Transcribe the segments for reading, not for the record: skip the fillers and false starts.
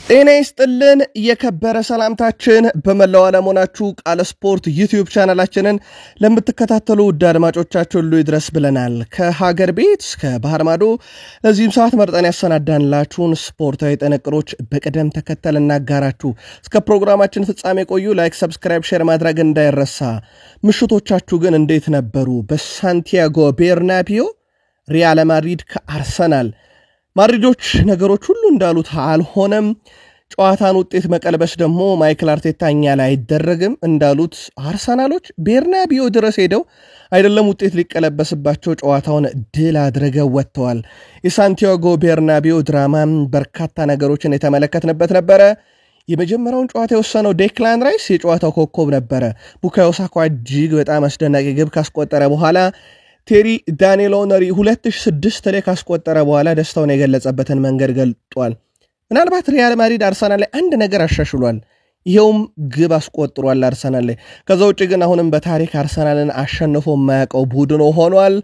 ጤና ይስጥልን የከበረ ሰላምታችን በመላው ዓለም ሆናችሁ ቃል ስፖርት ዩቲዩብ ቻናላችንን ለምትከታተሉ ውድ አድማጮቻችን ሁሉ ይድረስ ብለናል። ከሀገር ቤት እስከ ባህር ማዶ ለዚህም ሰዓት መርጠን ያሰናዳንላችሁን ስፖርታዊ ጥንቅሮች በቅደም ተከተል እናጋራችሁ። እስከ ፕሮግራማችን ፍጻሜ ቆዩ። ላይክ፣ ሰብስክራይብ፣ ሼር ማድረግ እንዳይረሳ። ምሽቶቻችሁ ግን እንዴት ነበሩ? በሳንቲያጎ ቤርናቢዮ ሪያል ማድሪድ ከአርሰናል ማድሪዶች ነገሮች ሁሉ እንዳሉት አልሆነም። ጨዋታን ውጤት መቀልበስ ደግሞ ማይክል አርቴታኛ ላይ አይደረግም እንዳሉት አርሰናሎች ቤርናቢዮ ድረስ ሄደው አይደለም ውጤት ሊቀለበስባቸው ጨዋታውን ድል አድርገው ወጥተዋል። የሳንቲያጎ ቤርናቢዮ ድራማ በርካታ ነገሮችን የተመለከትንበት ነበረ። የመጀመሪያውን ጨዋታ የወሰነው ዴክላን ራይስ የጨዋታው ኮከብ ነበረ። ቡካዮ ሳካ እጅግ በጣም አስደናቂ ግብ ካስቆጠረ በኋላ ቴሪ ዳንኤል ኦነሪ 2006 ላይ ካስቆጠረ በኋላ ደስታውን የገለጸበትን መንገድ ገልጧል። ምናልባት ሪያል ማድሪድ አርሰናል ላይ አንድ ነገር አሻሽሏል። ይሄውም ግብ አስቆጥሯል አርሰናል ላይ። ከዛ ውጪ ግን አሁንም በታሪክ አርሰናልን አሸንፎ የማያውቀው ቡድን ሆኗል።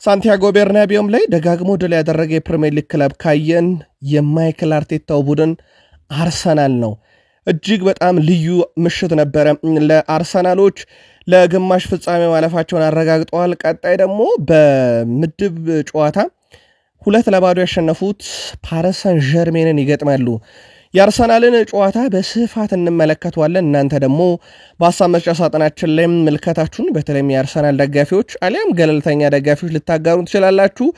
ሳንቲያጎ ቤርናቢዮም ላይ ደጋግሞ ድል ያደረገ የፕሪሚየር ሊግ ክለብ ካየን የማይክል አርቴታው ቡድን አርሰናል ነው። እጅግ በጣም ልዩ ምሽት ነበረ ለአርሰናሎች። ለግማሽ ፍጻሜ ማለፋቸውን አረጋግጠዋል። ቀጣይ ደግሞ በምድብ ጨዋታ 2-0 ያሸነፉት ፓሪስ ሳን ዠርሜንን ይገጥማሉ። የአርሰናልን ጨዋታ በስፋት እንመለከተዋለን። እናንተ ደግሞ በሐሳብ መስጫ ሳጥናችን ላይ ምልከታችሁን በተለይም የአርሰናል ደጋፊዎች አሊያም ገለልተኛ ደጋፊዎች ልታጋሩ ትችላላችሁ።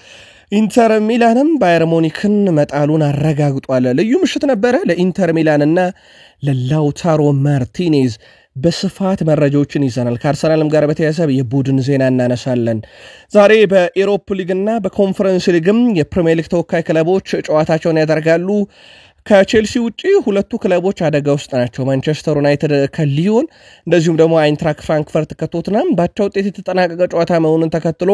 ኢንተር ሚላንም ባየር ሙኒክን መጣሉን አረጋግጧል። ልዩ ምሽት ነበረ ለኢንተር ሚላንና ለላውታሮ ማርቲኔዝ። በስፋት መረጃዎችን ይዘናል። ከአርሰናልም ጋር በተያያዘ የቡድን ዜና እናነሳለን። ዛሬ በኤሮፕ ሊግና በኮንፈረንስ ሊግም የፕሪሚየር ሊግ ተወካይ ክለቦች ጨዋታቸውን ያደርጋሉ። ከቼልሲ ውጪ ሁለቱ ክለቦች አደጋ ውስጥ ናቸው። ማንቸስተር ዩናይትድ ከሊዮን እንደዚሁም ደግሞ አይንትራክት ፍራንክፈርት ከቶትናም ባቻ ውጤት የተጠናቀቀ ጨዋታ መሆኑን ተከትሎ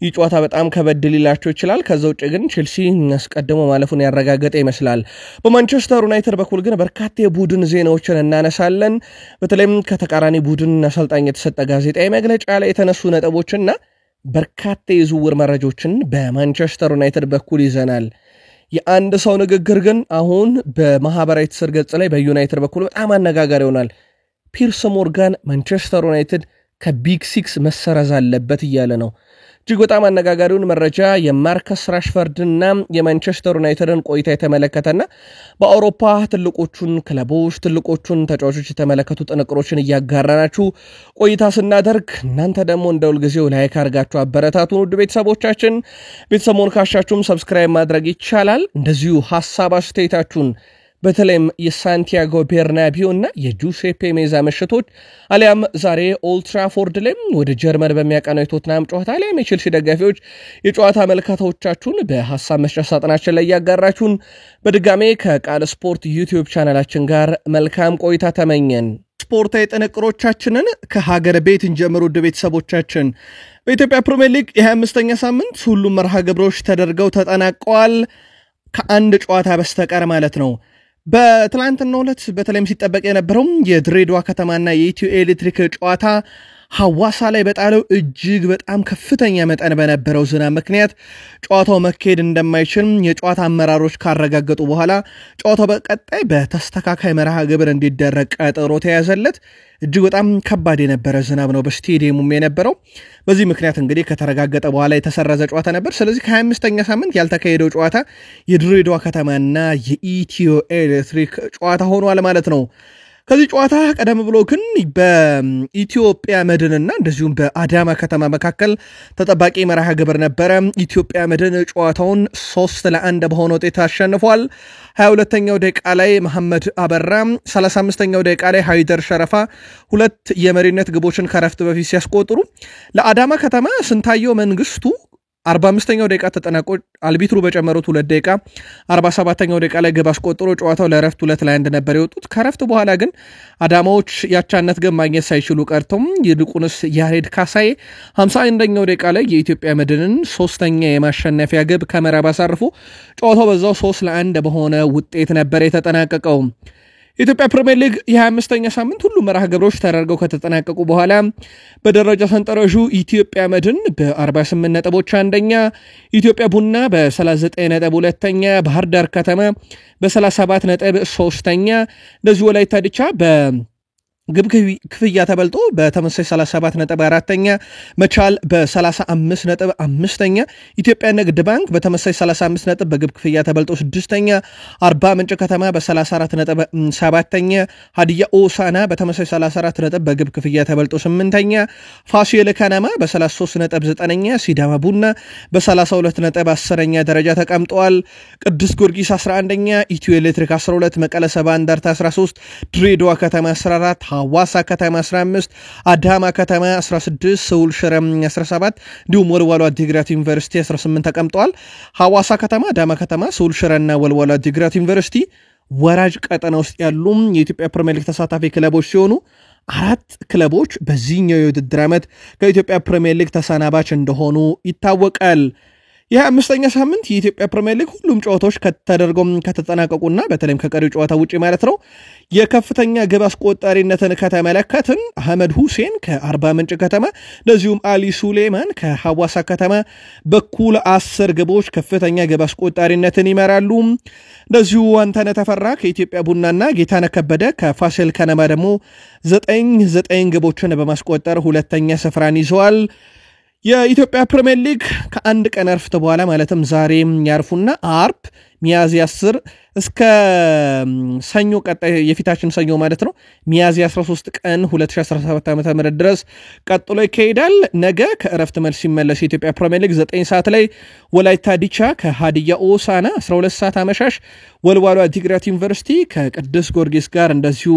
ይህ ጨዋታ በጣም ከበድ ሊላቸው ይችላል። ከዛ ውጪ ግን ቼልሲ አስቀድሞ ማለፉን ያረጋገጠ ይመስላል። በማንቸስተር ዩናይትድ በኩል ግን በርካታ የቡድን ዜናዎችን እናነሳለን። በተለይም ከተቃራኒ ቡድን አሰልጣኝ የተሰጠ ጋዜጣዊ መግለጫ ላይ የተነሱ ነጥቦችና በርካታ የዝውውር መረጃዎችን በማንቸስተር ዩናይትድ በኩል ይዘናል። የአንድ ሰው ንግግር ግን አሁን በማህበራዊ ትስስር ገጽ ላይ በዩናይትድ በኩል በጣም አነጋጋሪ ሆኗል። ፒርስ ሞርጋን ማንቸስተር ዩናይትድ ከቢግ ሲክስ መሰረዝ አለበት እያለ ነው። እጅግ በጣም አነጋጋሪውን መረጃ የማርከስ ራሽፈርድና የማንቸስተር ዩናይትድን ቆይታ የተመለከተና በአውሮፓ ትልቆቹን ክለቦች ትልቆቹን ተጫዋቾች የተመለከቱ ጥንቅሮችን እያጋራናችሁ ቆይታ ስናደርግ እናንተ ደግሞ እንደ ሁልጊዜው ላይክ አድርጋችሁ አበረታቱን። ውድ ቤተሰቦቻችን ቤተሰቡን ካሻችሁም ሰብስክራይብ ማድረግ ይቻላል። እንደዚሁ ሐሳብ አስተያየታችሁን በተለይም የሳንቲያጎ ቤርናቢዮ እና የጁሴፔ ሜዛ ምሽቶች አሊያም ዛሬ ኦልድ ትራፎርድ ላይ ወደ ጀርመን በሚያቀናው የቶትናም ጨዋታ አሊያም የቼልሲ ደጋፊዎች የጨዋታ መልካታዎቻችሁን በሐሳብ መስጫ ሳጥናችን ላይ ያጋራችሁን በድጋሜ ከቃል ስፖርት ዩቲዩብ ቻናላችን ጋር መልካም ቆይታ ተመኘን። ስፖርታዊ ጥንቅሮቻችንን ከሀገር ቤት እንጀምር። ውድ ቤተሰቦቻችን በኢትዮጵያ ፕሪሚየር ሊግ የ25ኛ ሳምንት ሁሉም መርሃ ግብሮች ተደርገው ተጠናቀዋል ከአንድ ጨዋታ በስተቀር ማለት ነው። በትላንትናው ዕለት በተለይም ሲጠበቅ የነበረው የድሬዳዋ ከተማና የኢትዮ ኤሌክትሪክ ጨዋታ ሐዋሳ ላይ በጣለው እጅግ በጣም ከፍተኛ መጠን በነበረው ዝናብ ምክንያት ጨዋታው መካሄድ እንደማይችል የጨዋታ አመራሮች ካረጋገጡ በኋላ ጨዋታው በቀጣይ በተስተካካይ መርሃ ግብር እንዲደረግ ቀጠሮ ተያዘለት። እጅግ በጣም ከባድ የነበረ ዝናብ ነው በስቴዲየሙም የነበረው። በዚህ ምክንያት እንግዲህ ከተረጋገጠ በኋላ የተሰረዘ ጨዋታ ነበር። ስለዚህ ከ25ኛ ሳምንት ያልተካሄደው ጨዋታ የድሬዳዋ ከተማና የኢትዮ ኤሌክትሪክ ጨዋታ ሆኗል ማለት ነው። ከዚህ ጨዋታ ቀደም ብሎ ግን በኢትዮጵያ መድንና እንደዚሁም በአዳማ ከተማ መካከል ተጠባቂ መርሃ ግብር ነበረ። ኢትዮጵያ መድን ጨዋታውን 3-1 በሆነ ውጤት አሸንፏል። 22ኛው ደቂቃ ላይ መሐመድ አበራ፣ 35ኛው ደቂቃ ላይ ሃይደር ሸረፋ ሁለት የመሪነት ግቦችን ከረፍት በፊት ሲያስቆጥሩ ለአዳማ ከተማ ስንታየው መንግስቱ 45ኛው ደቂቃ ተጠናቆ አልቢትሩ በጨመሩት 2 ደቂቃ 47ኛው ደቂቃ ላይ ግብ አስቆጥሮ ጨዋታው ለረፍት 2-1 ነበር የወጡት። ከረፍት በኋላ ግን አዳማዎች ያቻነት ግብ ማግኘት ሳይችሉ ቀርተው ይልቁንስ ያሬድ ካሳዬ 51ኛው ደቂቃ ላይ የኢትዮጵያ መድንን ሶስተኛ የማሸነፊያ ግብ ከመረብ አሳርፎ ጨዋታው በዛው 3-1 በሆነ ውጤት ነበር የተጠናቀቀው። ኢትዮጵያ ፕሪሚየር ሊግ የ25ኛ ሳምንት ሁሉ መርሃ ግብሮች ተደርገው ከተጠናቀቁ በኋላ በደረጃ ሰንጠረዡ ኢትዮጵያ መድን በ48 ነጥቦች አንደኛ፣ ኢትዮጵያ ቡና በ39 ነጥብ ሁለተኛ፣ ባህር ዳር ከተማ በ37 ነጥብ ሶስተኛ፣ እንደዚሁ ወላይታ ዲቻ ግብ ክፍያ ተበልጦ በተመሳሳይ 37 ነጥብ አራተኛ፣ መቻል በ35 ነጥብ አምስተኛ፣ ኢትዮጵያ ንግድ ባንክ በተመሳሳይ 35 ነጥብ በግብ ክፍያ ተበልጦ ስድስተኛ፣ አርባ ምንጭ ከተማ በ34 ነጥብ ሰባተኛ፣ ሀዲያ ሆሳዕና በተመሳሳይ 34 ነጥብ በግብ ክፍያ ተበልጦ ስምንተኛ፣ ፋሲል ከነማ በ33 ነጥብ ዘጠነኛ፣ ሲዳማ ቡና በ32 ነጥብ 10ኛ ደረጃ ተቀምጠዋል። ቅዱስ ጊዮርጊስ 11ኛ፣ ኢትዮ ኤሌክትሪክ 12፣ መቀለ ሰባ እንደርታ 13፣ ድሬዳዋ ከተማ 14፣ ሐዋሳ ከተማ 15፣ አዳማ ከተማ 16፣ ሰውል ሽረ 17 እንዲሁም ወልዋሎ አዲግራት ዩኒቨርሲቲ 18 ተቀምጠዋል። ሐዋሳ ከተማ፣ አዳማ ከተማ፣ ሰውል ሽረና ወልዋሎ አዲግራት ዩኒቨርሲቲ ወራጅ ቀጠና ውስጥ ያሉ የኢትዮጵያ ፕሪሚየር ሊግ ተሳታፊ ክለቦች ሲሆኑ አራት ክለቦች በዚህኛው የውድድር ዓመት ከኢትዮጵያ ፕሪሚየር ሊግ ተሰናባች እንደሆኑ ይታወቃል። የ25ኛ ሳምንት የኢትዮጵያ ፕሪሚየር ሊግ ሁሉም ጨዋታዎች ከተደርገው ከተጠናቀቁና በተለይም ከቀሪው ጨዋታ ውጪ ማለት ነው የከፍተኛ ግብ አስቆጣሪነትን ከተመለከትን አህመድ ሁሴን ከአርባ ምንጭ ከተማ እንደዚሁም አሊ ሱሌማን ከሐዋሳ ከተማ በኩል 10 ግቦች ከፍተኛ ግብ አስቆጣሪነትን ይመራሉ። እንደዚሁ አንተነህ ተፈራ ከኢትዮጵያ ቡናና ጌታነህ ከበደ ከፋሲል ከነማ ደግሞ 9 ግቦችን በማስቆጠር ሁለተኛ ስፍራን ይዘዋል። የኢትዮጵያ ፕሪሚየር ሊግ ከአንድ ቀን እረፍት በኋላ ማለትም ዛሬ ያርፉና አርብ ሚያዝያ 10 እስከ ሰኞ ቀጣይ የፊታችን ሰኞ ማለት ነው ሚያዝያ 13 ቀን 2017 ዓ.ም ድረስ ቀጥሎ ይካሄዳል። ነገ ከእረፍት መልስ ሲመለስ የኢትዮጵያ ፕሪሚየር ሊግ 9 ሰዓት ላይ ወላይታ ዲቻ ከሀዲያ ሆሳዕና፣ 12 ሰዓት አመሻሽ ወልዋሎ አዲግራት ዩኒቨርሲቲ ከቅዱስ ጊዮርጊስ ጋር እንደዚሁ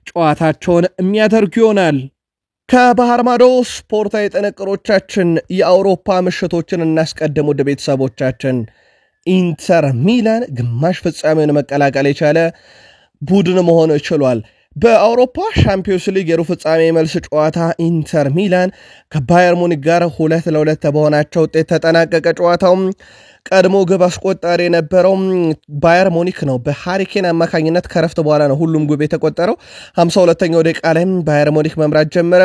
ጨዋታቸውን የሚያደርጉ ይሆናል። ከባህር ማዶ ስፖርታዊ ጥንቅሮቻችን የአውሮፓ ምሽቶችን እናስቀድም። ወደ ቤተሰቦቻችን ኢንተር ሚላን ግማሽ ፍጻሜውን መቀላቀል የቻለ ቡድን መሆን ችሏል። በአውሮፓ ሻምፒዮንስ ሊግ የሩብ ፍጻሜ መልስ ጨዋታ ኢንተር ሚላን ከባየር ሙኒክ ጋር 2-2 በሆናቸው ውጤት ተጠናቀቀ። ጨዋታውም ቀድሞ ግብ አስቆጣሪ የነበረው ባየር ሙኒክ ነው። በሃሪኬን አማካኝነት ከረፍት በኋላ ነው ሁሉም ግብ የተቆጠረው። 52ኛው ደቂቃ ላይ ባየር ሙኒክ መምራት ጀመረ።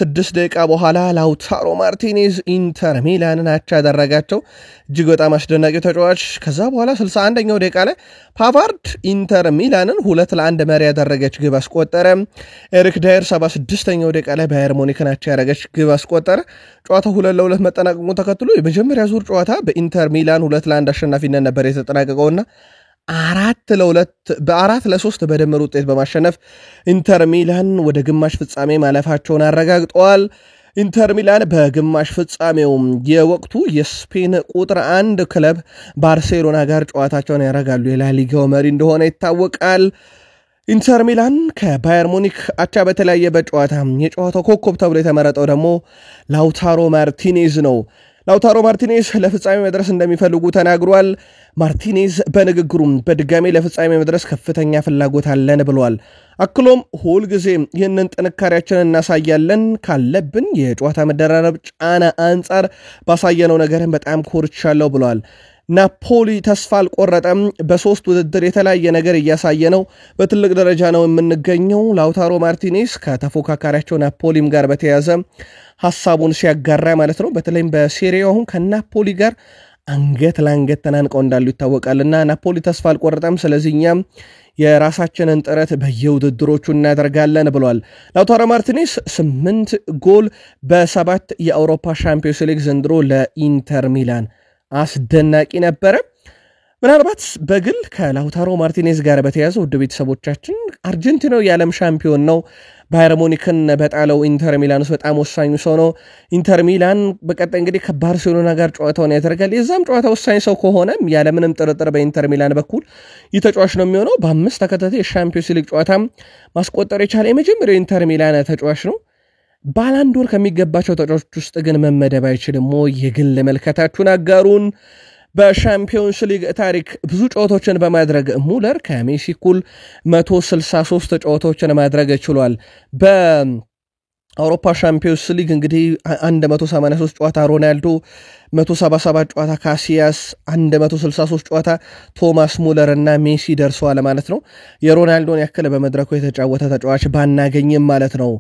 6 ደቂቃ በኋላ ላውታሮ ማርቲኔዝ ኢንተር ሚላንን አቻ ያደረጋቸው እጅግ በጣም አስደናቂ ተጫዋች። ከዛ በኋላ 61ኛው ደቂቃ ላይ ፓቫርድ ኢንተር ሚላንን 2-1 መሪ ያደረገች ግብ አስቆጠረ። ኤሪክ ዳየር 76ኛው ደቂቃ ላይ ባየር ሙኒክን አቻ ያደረገች ግብ አስቆጠረ። ጨዋታው 2-2 መጠናቀቁን ተከትሎ የመጀመሪያ ዙር ጨዋታ በኢንተር ሚላን 2-1 አሸናፊነት ነበር የተጠናቀቀውና 4-3 በድምር ውጤት በማሸነፍ ኢንተር ሚላን ወደ ግማሽ ፍጻሜ ማለፋቸውን አረጋግጠዋል። ኢንተር ሚላን በግማሽ ፍጻሜው የወቅቱ የስፔን ቁጥር 1 ክለብ ባርሴሎና ጋር ጨዋታቸውን ያደርጋሉ። የላሊጋው መሪ እንደሆነ ይታወቃል። ኢንተር ሚላን ከባየር ሙኒክ አቻ በተለያየበት ጨዋታ የጨዋታው ኮከብ ተብሎ የተመረጠው ደግሞ ላውታሮ ማርቲኔዝ ነው። ላውታሮ ማርቲኔዝ ለፍጻሜ መድረስ እንደሚፈልጉ ተናግሯል። ማርቲኔዝ በንግግሩም በድጋሚ ለፍጻሜ መድረስ ከፍተኛ ፍላጎት አለን ብሏል። አክሎም ሁል ጊዜ ይህንን ጥንካሬያችንን እናሳያለን፣ ካለብን የጨዋታ መደራረብ ጫና አንጻር ባሳየነው ነገርን በጣም ኮርቻለሁ ብሏል። ናፖሊ ተስፋ አልቆረጠም። በሶስት ውድድር የተለያየ ነገር እያሳየ ነው። በትልቅ ደረጃ ነው የምንገኘው። ላውታሮ ማርቲኔዝ ከተፎካካሪያቸው ናፖሊም ጋር በተያያዘ ሐሳቡን ሲያጋራ ማለት ነው። በተለይም በሴሪያው አሁን ከናፖሊ ጋር አንገት ለአንገት ተናንቀው እንዳሉ ይታወቃልና ናፖሊ ተስፋ አልቆረጠም። ስለዚህ እኛም የራሳችንን ጥረት በየውድድሮቹ እናደርጋለን ብሏል። ላውታሮ ማርቲኔዝ 8 ጎል በ7 የአውሮፓ ሻምፒዮንስ ሊግ ዘንድሮ ለኢንተር ሚላን አስደናቂ ነበረ። ምናልባት በግል ከላውታሮ ማርቲኔዝ ጋር በተያያዘ ውድ ቤተሰቦቻችን አርጀንቲናው የዓለም ሻምፒዮን ነው። ባየር ሙኒክን በጣለው ኢንተር ሚላን ውስጥ በጣም ወሳኙ ሰው ነው። ኢንተር ሚላን በቀጣይ እንግዲህ ከባርሴሎና ጋር ጨዋታውን ያደርጋል። የዛም ጨዋታ ወሳኝ ሰው ከሆነም ያለምንም ጥርጥር በኢንተር ሚላን በኩል ተጫዋች ነው የሚሆነው። በ5 ተከታታይ የሻምፒዮንስ ሊግ ጨዋታ ማስቆጠር የቻለ የመጀመሪያው ኢንተር ሚላን ተጫዋች ነው። ባላንዶር ከሚገባቸው ተጫዋቾች ውስጥ ግን መመደብ አይችልም። የግል መልከታችሁን አጋሩን። በሻምፒዮንስ ሊግ ታሪክ ብዙ ጨዋታዎችን በማድረግ ሙለር ከሜሲ እኩል 163 ጨዋታዎችን ማድረግ ችሏል። አውሮፓ ሻምፒዮንስ ሊግ እንግዲህ 183 ጨዋታ ሮናልዶ 177 ጨዋታ ካሲያስ 163 ጨዋታ ቶማስ ሙለር እና ሜሲ ደርሰዋል ማለት ነው። የሮናልዶን ያክል በመድረኩ የተጫወተ ተጫዋች ባናገኝም ማለት ነው።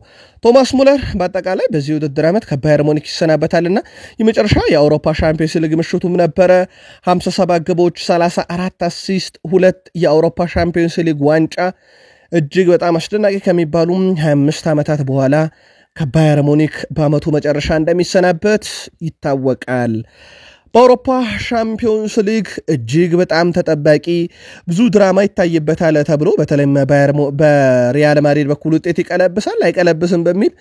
ቶማስ ሙለር በአጠቃላይ በዚህ ውድድር ዓመት ከባየር ሙኒክ ይሰናበታልና የመጨረሻ የአውሮፓ ሻምፒዮንስ ሊግ ምሽቱም ነበረ። 57 ግቦች፣ 34 አሲስት፣ 2 የአውሮፓ ሻምፒዮንስ ሊግ ዋንጫ እጅግ በጣም አስደናቂ ከሚባሉ 25 ዓመታት በኋላ ከባየር ሙኒክ በአመቱ መጨረሻ እንደሚሰናበት ይታወቃል። በአውሮፓ ሻምፒዮንስ ሊግ እጅግ በጣም ተጠባቂ ብዙ ድራማ ይታይበታል ተብሎ በተለይም በሪያል ማድሪድ በኩል ውጤት ይቀለብሳል አይቀለብስም በሚል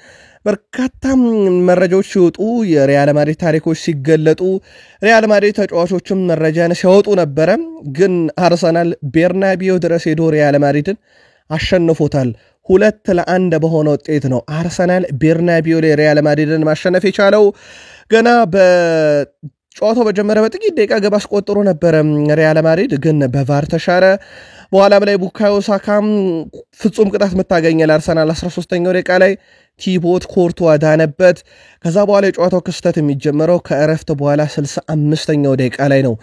በርካታ መረጃዎች ሲወጡ የሪያል ማድሪድ ታሪኮች ሲገለጡ ሪያል ማድሪድ ተጫዋቾችም መረጃን ሲያወጡ ነበረ። ግን አርሰናል ቤርናቢዮ ድረስ ሄዶ ሪያል ማድሪድን አሸንፎታል። 2-1 በሆነ ውጤት ነው አርሰናል ቤርናቢዮ ላይ ሪያል ማድሪድን ማሸነፍ የቻለው። ገና በጨዋታው በጀመረ በጥቂት ደቂቃ ግብ አስቆጥሮ ነበር ሪያል ማድሪድ፣ ግን በቫር ተሻረ። በኋላም ላይ ቡካዮ ሳካ ፍጹም ቅጣት ምታገኘ ለአርሰናል 13ኛው ደቂቃ ላይ ቲቦት ኮርቱዋ ዳነበት። ከዛ በኋላ የጨዋታው ክስተት የሚጀመረው ከእረፍት በኋላ 65ኛው ደቂቃ ላይ ነው።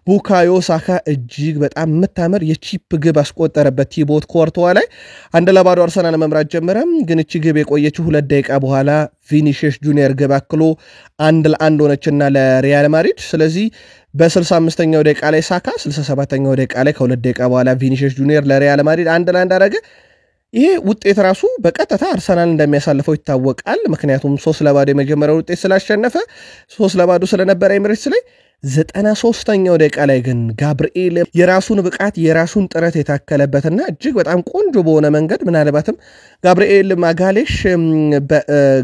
ቡካዮ ሳካ እጅግ በጣም የምታምር የቺፕ ግብ አስቆጠረበት ቲቦት ኮርቱዋ ላይ 1-0 አርሰናል መምራት ጀመረ። ግን እቺ ግብ የቆየችው 2 ደቂቃ በኋላ ቪኒሺየስ ጁኒየር ግብ አክሎ 1-1 ሆነችና ለሪያል ማድሪድ። ስለዚህ በ65ኛው ደቂቃ ላይ ሳካ፣ 67ኛው ደቂቃ ላይ ከ2 ደቂቃ በኋላ ቪኒሺየስ ጁኒየር ለሪያል ማድሪድ 1-1 አደረገ። ይሄ ውጤት ራሱ በቀጥታ አርሰናል እንደሚያሳልፈው ይታወቃል። ምክንያቱም 3-0 የመጀመሪያው ውጤት ስላሸነፈ 3-0 ስለነበረ ኤምሬትስ ላይ 93ኛው ደቂቃ ላይ ግን ጋብርኤል የራሱን ብቃት የራሱን ጥረት የታከለበትና እጅግ በጣም ቆንጆ በሆነ መንገድ ምናልባትም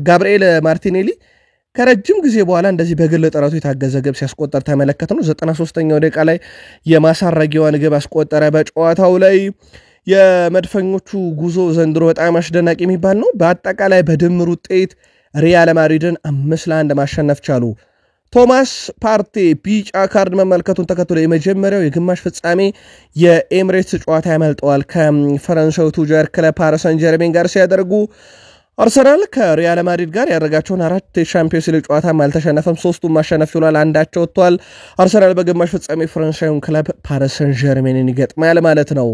ጋብርኤል ማርቲኔሊ ከረጅም ጊዜ በኋላ እንደዚህ በግል ጥረቱ የታገዘ ግብ ሲያስቆጠር ተመለከተ ነው። 93ኛው ደቂቃ ላይ የማሳረጊያዋን ግብ አስቆጠረ። በጨዋታው ላይ የመድፈኞቹ ጉዞ ዘንድሮ በጣም አስደናቂ የሚባል ነው። በአጠቃላይ በድምር ውጤት ሪያል ማድሪድን 5-1 ማሸነፍ ቻሉ። ቶማስ ፓርቴ ቢጫ ካርድ መመልከቱን ተከትሎ የመጀመሪያው የግማሽ ፍጻሜ የኤምሬትስ ጨዋታ ያመልጠዋል ከፈረንሳዩ ቱጃር ክለብ ፓሪስ ሰን ጀርሜን ጋር ሲያደርጉ። አርሰናል ከሪያል ማድሪድ ጋር ያደረጋቸውን 4 የሻምፒዮንስ ሊግ ጨዋታ አልተሸነፈም። 3ቱን ማሸነፍ ችሏል፣ አንዳቸው ወጥቷል። አርሰናል በግማሽ ፍጻሜ ፈረንሳዩን ክለብ ፓሪስ ሰን ጀርሜንን ይገጥማል ማለት ነው።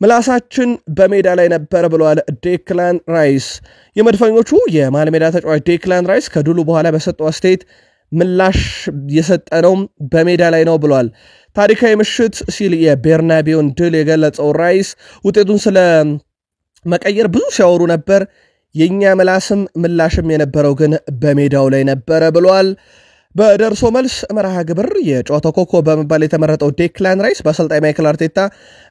ምላሳችን በሜዳ ላይ ነበር ብለዋል ዴክላን ራይስ። የመድፈኞቹ የመሃል ሜዳ ተጫዋች ዴክላን ራይስ ከድሉ በኋላ በሰጠው አስተያየት ምላሽ የሰጠነው በሜዳ ላይ ነው ብለዋል። ታሪካዊ ምሽት ሲል የቤርናቢዮን ድል የገለጸው ራይስ ውጤቱን ስለ መቀየር ብዙ ሲያወሩ ነበር፣ የኛ ምላስም ምላሽም የነበረው ግን በሜዳው ላይ ነበረ ብለዋል። በደርሶ መልስ መርሃ ግብር የጨዋታው ኮከብ በመባል የተመረጠው ዴክላን ራይስ በአሰልጣኝ ማይክል አርቴታ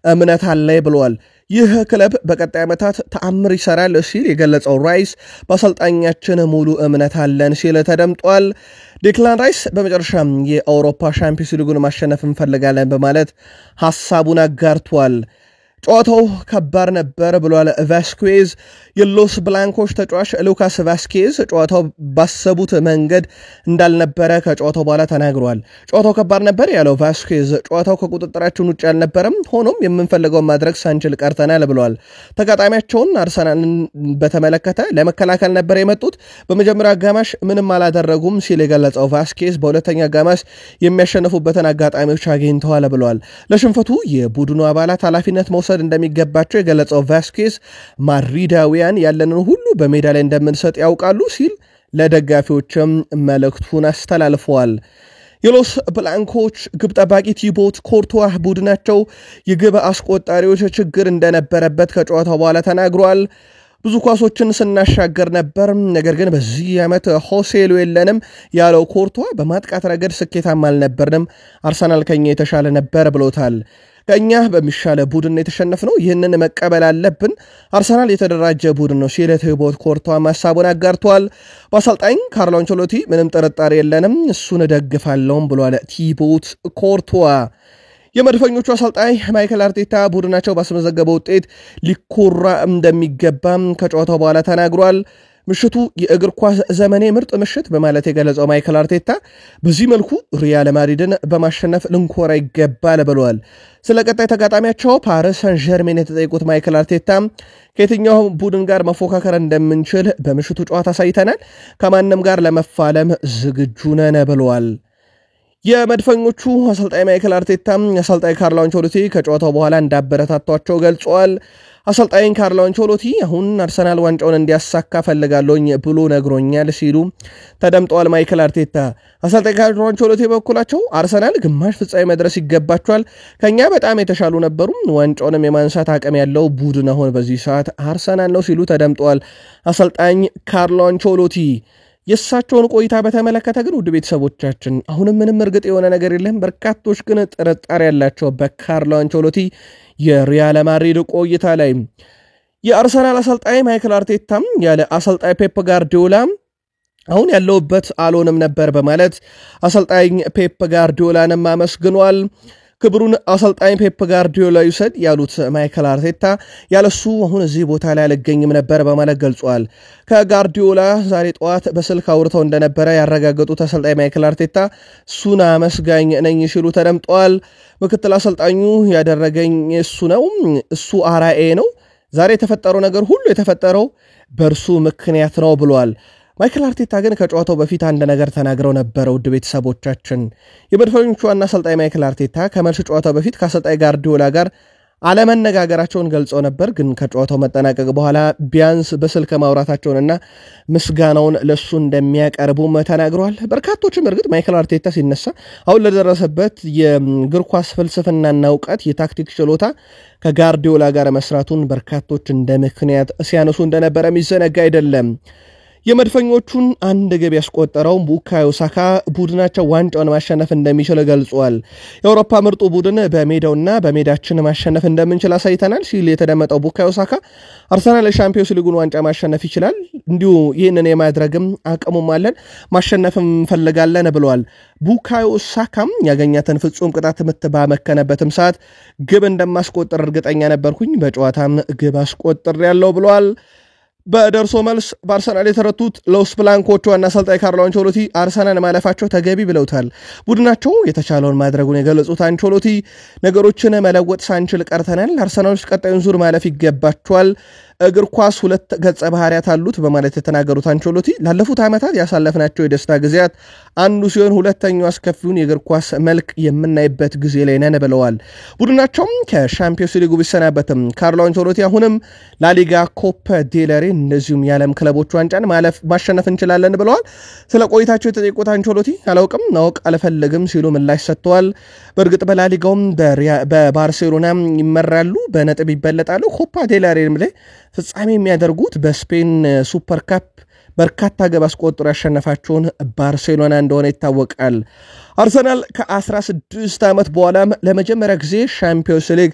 እምነት አለኝ ብለዋል። ይህ ክለብ በቀጣይ ዓመታት ተአምር ይሰራል ሲል የገለጸው ራይስ በአሰልጣኛችን ሙሉ እምነት አለን ሲል ተደምጧል። ዴክላን ራይስ በመጨረሻም የአውሮፓ ሻምፒዮንስ ሊጉን ማሸነፍ እንፈልጋለን በማለት ሐሳቡን አጋርቷል። ጨዋታው ከባድ ነበር ብሏል ቫስኩዝ። የሎስ ብላንኮች ተጫዋች ሉካስ ቫስኬዝ ጨዋታው ባሰቡት መንገድ እንዳልነበረ ከጨዋታው በኋላ ተናግሯል። ጨዋታው ከባድ ነበር ያለው ቫስኬዝ ጨዋታው ከቁጥጥራችን ውጭ አልነበረም፣ ሆኖም የምንፈልገውን ማድረግ ሳንችል ቀርተናል ብሏል። ተጋጣሚያቸውን አርሰናልን በተመለከተ ለመከላከል ነበር የመጡት፣ በመጀመሪያ አጋማሽ ምንም አላደረጉም ሲል የገለጸው ቫስኬዝ በሁለተኛ አጋማሽ የሚያሸንፉበትን አጋጣሚዎች አግኝተዋል ብሏል። ለሽንፈቱ የቡድኑ አባላት ኃላፊነት መውሰድ እንደሚገባቸው የገለጸው ቫስኬዝ ማድሪዳውያን ያለንን ሁሉ በሜዳ ላይ እንደምንሰጥ ያውቃሉ ሲል ለደጋፊዎችም መልእክቱን አስተላልፈዋል። የሎስ ብላንኮች ግብ ጠባቂ ቲቦት ኮርቱዋ ቡድናቸው የግብ አስቆጣሪዎች ችግር እንደነበረበት ከጨዋታው በኋላ ተናግሯል። ብዙ ኳሶችን ስናሻገር ነበር፣ ነገር ግን በዚህ ዓመት ሆሴሉ የለንም ያለው ኮርቱዋ በማጥቃት ረገድ ስኬታማ አልነበርንም፣ አርሰናል ከኛ የተሻለ ነበር ብሎታል። ከኛ በሚሻለ ቡድን የተሸነፍነው፣ ይህንን መቀበል አለብን። አርሰናል የተደራጀ ቡድን ነው ሲል ቲቦት ኮርቱዋ ሐሳቡን አጋርቷል። በአሰልጣኝ ካርሎ አንቸሎቲ ምንም ጥርጣሬ የለንም፣ እሱን እደግፋለሁም ብሏል ቲቦት ኮርቱዋ። የመድፈኞቹ አሰልጣኝ ማይክል አርቴታ ቡድናቸው ባስመዘገበው ውጤት ሊኮራ እንደሚገባም ከጨዋታው በኋላ ተናግሯል። ምሽቱ የእግር ኳስ ዘመኔ ምርጥ ምሽት በማለት የገለጸው ማይክል አርቴታ በዚህ መልኩ ሪያል ማድሪድን በማሸነፍ ልንኮራ ይገባል ብለዋል። ስለ ቀጣይ ተጋጣሚያቸው ፓሪስ ሰን ዠርሜን የተጠየቁት ማይክል አርቴታ ከየትኛው ቡድን ጋር መፎካከር እንደምንችል በምሽቱ ጨዋታ አሳይተናል፣ ከማንም ጋር ለመፋለም ዝግጁ ነን ብለዋል። የመድፈኞቹ አሰልጣኝ ማይክል አርቴታ አሰልጣኝ ካርሎ አንቸሎቲ ከጨዋታው በኋላ እንዳበረታቷቸው ገልጸዋል። አሰልጣኝ ካርሎ አንቸሎቲ አሁን አርሰናል ዋንጫውን እንዲያሳካ ፈልጋለኝ ብሎ ነግሮኛል ሲሉ ተደምጠዋል። ማይክል አርቴታ አሰልጣኝ ካርሎ አንቸሎቲ በኩላቸው አርሰናል ግማሽ ፍጻሜ መድረስ ይገባቸዋል፣ ከኛ በጣም የተሻሉ ነበሩ፣ ዋንጫውንም የማንሳት አቅም ያለው ቡድን አሁን በዚህ ሰዓት አርሰናል ነው ሲሉ ተደምጠዋል። አሰልጣኝ ካርሎ አንቸሎቲ የእሳቸውን ቆይታ በተመለከተ ግን ውድ ቤተሰቦቻችን አሁንም ምንም እርግጥ የሆነ ነገር የለም። በርካቶች ግን ጥርጣሬ ያላቸው በካርሎ አንቸሎቲ የሪያል ማድሪድ ቆይታ ላይ የአርሰናል አሰልጣኝ ማይክል አርቴታም ያለ አሰልጣኝ ፔፕ ጋርዲዮላ አሁን ያለውበት አልሆንም ነበር በማለት አሰልጣኝ ፔፕ ጋርዲዮላንም አመስግኗል። ክብሩን አሰልጣኝ ፔፕ ጋርዲዮላ ይውሰድ ያሉት ማይክል አርቴታ ያለሱ አሁን እዚህ ቦታ ላይ አልገኝም ነበር በማለት ገልጿል። ከጋርዲዮላ ዛሬ ጠዋት በስልክ አውርተው እንደነበረ ያረጋገጡት አሰልጣኝ ማይክል አርቴታ እሱን አመስጋኝ ነኝ ሲሉ ተደምጠዋል። ምክትል አሰልጣኙ ያደረገኝ እሱ ነው፣ እሱ አራኤ ነው፣ ዛሬ የተፈጠረው ነገር ሁሉ የተፈጠረው በእርሱ ምክንያት ነው ብሏል። ማይክል አርቴታ ግን ከጨዋታው በፊት አንድ ነገር ተናግረው ነበረ። ውድ ቤተሰቦቻችን የመድፈኞቹ ዋና አሰልጣኝ ማይክል አርቴታ ከመልስ ጨዋታው በፊት ከአሰልጣኝ ጋርዲዮላ ጋር አለመነጋገራቸውን ገልጸው ነበር። ግን ከጨዋታው መጠናቀቅ በኋላ ቢያንስ በስልክ ማውራታቸውንና ምስጋናውን ለሱ እንደሚያቀርቡም ተናግረዋል። በርካቶችም እርግጥ ማይክል አርቴታ ሲነሳ አሁን ለደረሰበት የእግር ኳስ ፍልስፍናና እውቀት የታክቲክ ችሎታ ከጋርዲዮላ ጋር መስራቱን በርካቶች እንደ ምክንያት ሲያነሱ እንደነበረ የሚዘነጋ አይደለም። የመድፈኞቹን አንድ ግብ ያስቆጠረው ቡካዮ ሳካ ቡድናቸው ዋንጫውን ማሸነፍ እንደሚችል ገልጿል። የአውሮፓ ምርጡ ቡድን በሜዳውና በሜዳችን ማሸነፍ እንደምንችል አሳይተናል ሲል የተደመጠው ቡካዮ ሳካ አርሰናል የሻምፒዮንስ ሊጉን ዋንጫ ማሸነፍ ይችላል፣ እንዲሁ ይህንን የማድረግም አቅሙም አለን፣ ማሸነፍም እንፈልጋለን ብለዋል። ቡካዮ ሳካም ያገኛትን ፍጹም ቅጣት ምት ባመከነበትም ሰዓት ግብ እንደማስቆጥር እርግጠኛ ነበርኩኝ፣ በጨዋታም ግብ አስቆጥር ያለው ብለዋል። በደርሶ መልስ በአርሰናል የተረቱት ሎስ ብላንኮቹ ዋና አሰልጣኝ ካርሎ አንቸሎቲ አርሰናል ማለፋቸው ተገቢ ብለውታል። ቡድናቸው የተቻለውን ማድረጉን የገለጹት አንቸሎቲ ነገሮችን መለወጥ ሳንችል ቀርተናል፣ አርሰናሎች ቀጣዩን ዙር ማለፍ ይገባቸዋል፣ እግር ኳስ ሁለት ገጸ ባህሪያት አሉት በማለት የተናገሩት አንቸሎቲ ላለፉት ዓመታት ያሳለፍናቸው የደስታ ጊዜያት አንዱ ሲሆን ሁለተኛው አስከፊውን የእግር ኳስ መልክ የምናይበት ጊዜ ላይ ነን ብለዋል። ቡድናቸውም ከሻምፒዮንስ ሊጉ ቢሰናበትም ካርሎ አንቸሎቲ አሁንም ላሊጋ፣ ኮፓ ዴል ሬይ እንደዚሁም የዓለም ክለቦች ዋንጫን ማሸነፍ እንችላለን ብለዋል። ስለ ቆይታቸው የተጠየቁት አንቸሎቲ አላውቅም፣ ማወቅ አልፈልግም ሲሉ ምላሽ ሰጥተዋል። በእርግጥ በላሊጋውም በባርሴሎና ይመራሉ፣ በነጥብ ይበለጣሉ። ኮፓ ዴል ሬይም ላይ ፍጻሜ የሚያደርጉት በስፔን ሱፐር ካፕ በርካታ ግብ አስቆጥሮ ያሸነፋቸውን ባርሴሎና እንደሆነ ይታወቃል። አርሰናል ከ16 ዓመት በኋላም ለመጀመሪያ ጊዜ ሻምፒዮንስ ሊግ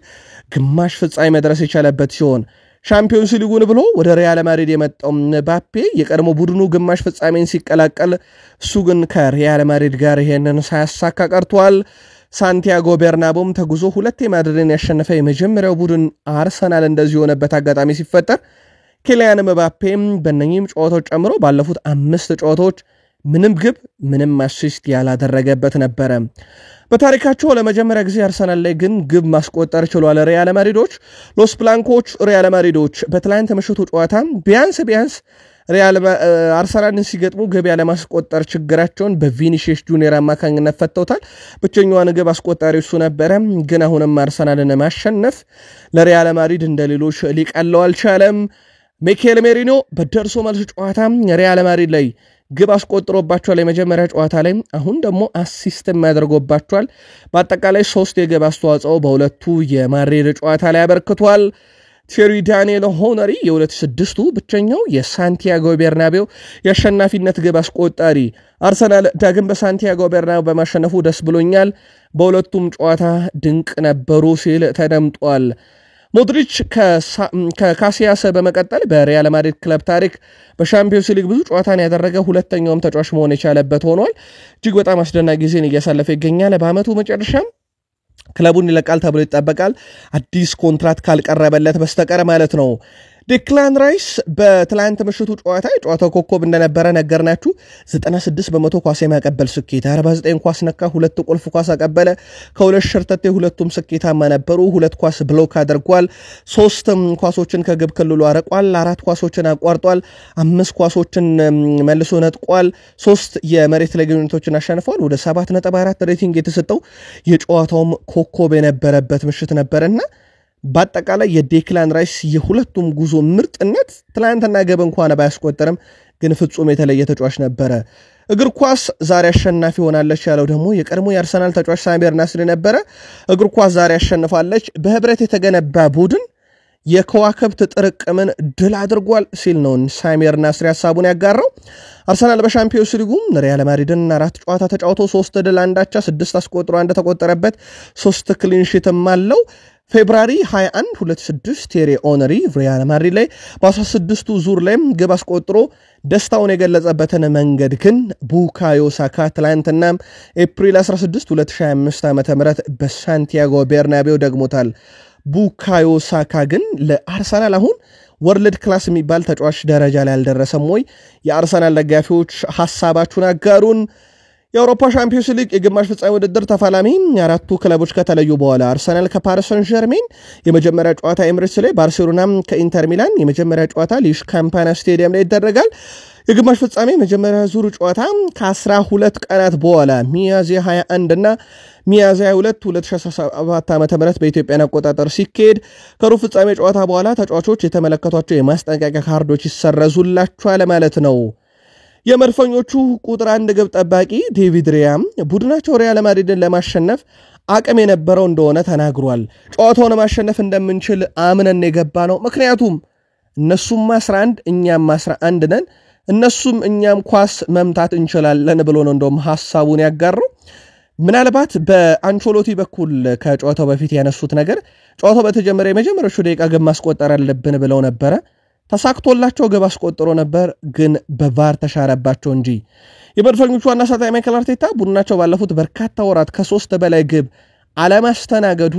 ግማሽ ፍጻሜ መድረስ የቻለበት ሲሆን ሻምፒዮንስ ሊጉን ብሎ ወደ ሪያል ማድሪድ የመጣው ምባፔ የቀድሞ ቡድኑ ግማሽ ፍጻሜን ሲቀላቀል እሱ ግን ከሪያል ማድሪድ ጋር ይሄንን ሳያሳካ ቀርቷል። ሳንቲያጎ ቤርናቦም ተጉዞ ሁለቴ ማድሪድን ያሸነፈ የመጀመሪያው ቡድን አርሰናል እንደዚህ የሆነበት አጋጣሚ ሲፈጠር ኪሊያን ምባፔም በእነኚህም ጨዋታዎች ጨምሮ ባለፉት 5 ጨዋታዎች ምንም ግብ ምንም አሲስት ያላደረገበት ነበረ። በታሪካቸው ለመጀመሪያ ጊዜ አርሰናል ላይ ግን ግብ ማስቆጠር ችሏል ሪያል ማድሪዶች። ሎስ ብላንኮች ሪያል ማድሪዶች በትላንት ምሽቱ ጨዋታ ቢያንስ አርሰናልን ሲገጥሙ ግብ ያለማስቆጠር ችግራቸውን በቪኒሺየስ ጁኒየር አማካኝነት ፈተውታል። ብቸኛዋን ግብ አስቆጣሪ እሱ ነበረ። ግን አሁንም አርሰናልን ማሸነፍ ለሪያል ማድሪድ እንደሌሎች ሊቀለው አልቻለም። ሚኬል ሜሪኖ በደርሶ መልስ ጨዋታ ሪያል ማድሪድ ላይ ግብ አስቆጥሮባቸዋል የመጀመሪያ ጨዋታ ላይ፣ አሁን ደግሞ አሲስትም ያደርጎባቸዋል። በአጠቃላይ 3 የግብ አስተዋጽኦ በሁለቱ የማድሪድ ጨዋታ ላይ አበርክቷል። ቴሪ ዳንኤል ሆነሪ የ2006ቱ ብቸኛው የሳንቲያጎ ቤርናቤው የአሸናፊነት ግብ አስቆጣሪ። አርሰናል ዳግም በሳንቲያጎ ቤርናቤው በማሸነፉ ደስ ብሎኛል፣ በሁለቱም ጨዋታ ድንቅ ነበሩ ሲል ተደምጧል። ሞድሪች ከካሲያስ በመቀጠል በሪያል ማድሪድ ክለብ ታሪክ በሻምፒዮንስ ሊግ ብዙ ጨዋታን ያደረገ ሁለተኛውም ተጫዋች መሆን የቻለበት ሆኗል። እጅግ በጣም አስደናቂ ጊዜን እያሳለፈ ይገኛል። በአመቱ መጨረሻ ክለቡን ይለቃል ተብሎ ይጠበቃል፣ አዲስ ኮንትራት ካልቀረበለት በስተቀር ማለት ነው። ዴክላን ራይስ በትላንት ምሽቱ ጨዋታው ኮከብ እንደነበረ ነገርናችሁ 96% ኳስ የማቀበል ስኬት 49 ኳስ ነካ 2 ቁልፍ ኳስ አቀበለ ከሁለት ሸርተቴ ሁለቱም ስኬታማ ነበሩ 2 ኳስ ብሎክ አድርጓል 3 ኳሶችን ከግብ ክልሉ አርቋል 4 ኳሶችን አቋርጧል 5 ኳሶችን መልሶ ነጥቋል 3 የመሬት ላይ ግንኙነቶችን አሸንፏል ወደ 7.4 ሬቲንግ የተሰጠው የጨዋታውም ኮከብ የነበረበት ምሽት ነበርና በአጠቃላይ የዴክላን ራይስ የሁለቱም ጉዞ ምርጥነት ትላንትና ገብ እንኳን ባያስቆጠርም ግን ፍጹም የተለየ ተጫዋች ነበረ እግር ኳስ ዛሬ አሸናፊ ሆናለች ያለው ደግሞ የቀድሞ የአርሰናል ተጫዋች ሳሚር ናስሪ ነበረ እግር ኳስ ዛሬ አሸንፋለች በህብረት የተገነባ ቡድን የከዋክብት ጥርቅምን ድል አድርጓል ሲል ነው ሳሚር ናስሪ ሐሳቡን ያጋራው አርሰናል በሻምፒዮንስ ሊጉም ሪያል ማድሪድን 4 ጨዋታ ተጫውቶ 3 ድል አንዳቻ 6 አስቆጥሮ አንድ ተቆጠረበት 3 ክሊን ሺትም አለው ፌብራሪ 21 26 ቴሪ ኦነሪ ሪያል ማድሪድ ላይ በ16ቱ ዙር ላይ ግብ አስቆጥሮ ደስታውን የገለጸበትን መንገድ ግን ቡካዮ ሳካ ትላንትና ኤፕሪል 16 2025 ዓ.ም በሳንቲያጎ ቤርናቤው ደግሞታል ቡካዮ ሳካ ግን ለአርሰናል አሁን ወርልድ ክላስ የሚባል ተጫዋች ደረጃ ላይ አልደረሰም ወይ የአርሰናል ደጋፊዎች ሐሳባችሁን አጋሩን የአውሮፓ ሻምፒዮንስ ሊግ የግማሽ ፍጻሜ ውድድር ተፋላሚ አራቱ ክለቦች ከተለዩ በኋላ አርሰናል ከፓሪስ ሰን ዠርሜን የመጀመሪያ ጨዋታ ኤምሬትስ ላይ ባርሴሎና ከኢንተር ሚላን የመጀመሪያ ጨዋታ ሊሽ ካምፓና ስቴዲየም ላይ ይደረጋል የግማሽ ፍጻሜ መጀመሪያ ዙር ጨዋታ ከ12 ቀናት በኋላ ሚያዝያ 21 እና ሚያዝያ 2 2017 ዓ.ም በኢትዮጵያ አቆጣጠር ሲካሄድ ከሩብ ፍጻሜ ጨዋታ በኋላ ተጫዋቾች የተመለከቷቸው የማስጠንቀቂያ ካርዶች ይሰረዙላቸዋል ማለት ነው የመድፈኞቹ ቁጥር 1 ግብ ጠባቂ ዴቪድ ሪያም ቡድናቸው ሪያል ማድሪድን ለማሸነፍ አቅም የነበረው እንደሆነ ተናግሯል ጨዋታውን ማሸነፍ እንደምንችል አምነን የገባ ነው ምክንያቱም እነሱም 11 እኛም 11 ነን እነሱም እኛም ኳስ መምታት እንችላለን ብሎ ነው እንደውም ሐሳቡን ያጋራው ምናልባት በአንቾሎቲ በኩል ከጨዋታው በፊት ያነሱት ነገር ጨዋታው በተጀመረ የመጀመሪያው ደቂቃ ግብ ማስቆጠር አለብን ብለው ነበር ተሳክቶላቸው ግብ አስቆጥሮ ነበር ግን በቫር ተሻረባቸው እንጂ የመድፈኞቹ ዋና አሰልጣኝ ማይክል አርቴታ ቡድናቸው ባለፉት በርካታ ወራት ከ3 በላይ ግብ አለማስተናገዱ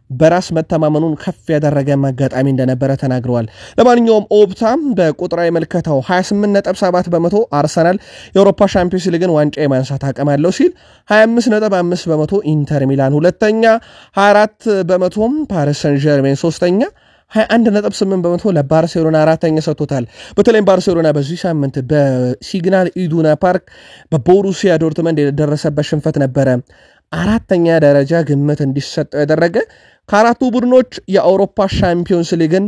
በራስ መተማመኑን ከፍ ያደረገ ማጋጣሚ እንደነበረ ተናግረዋል ለማንኛውም ኦፕታም በቁጥራዊ መልከታው 28.7% አርሰናል የአውሮፓ ሻምፒዮንስ ሊግን ዋንጫ የማንሳት አቅም አለው ሲል 25.5% ኢንተር ሚላን ሁለተኛ 24% ፓሪስ ሰን ዠርሜን ሶስተኛ 21.8% ለባርሴሎና አራተኛ ሰጥቶታል በተለይም ባርሴሎና በዚህ ሳምንት በሲግናል ኢዱና ፓርክ በቦሩሲያ ዶርትመንድ የደረሰበት ሽንፈት ነበረ አራተኛ ደረጃ ግምት እንዲሰጠው ያደረገ ከአራቱ ቡድኖች የአውሮፓ ሻምፒዮንስ ሊግን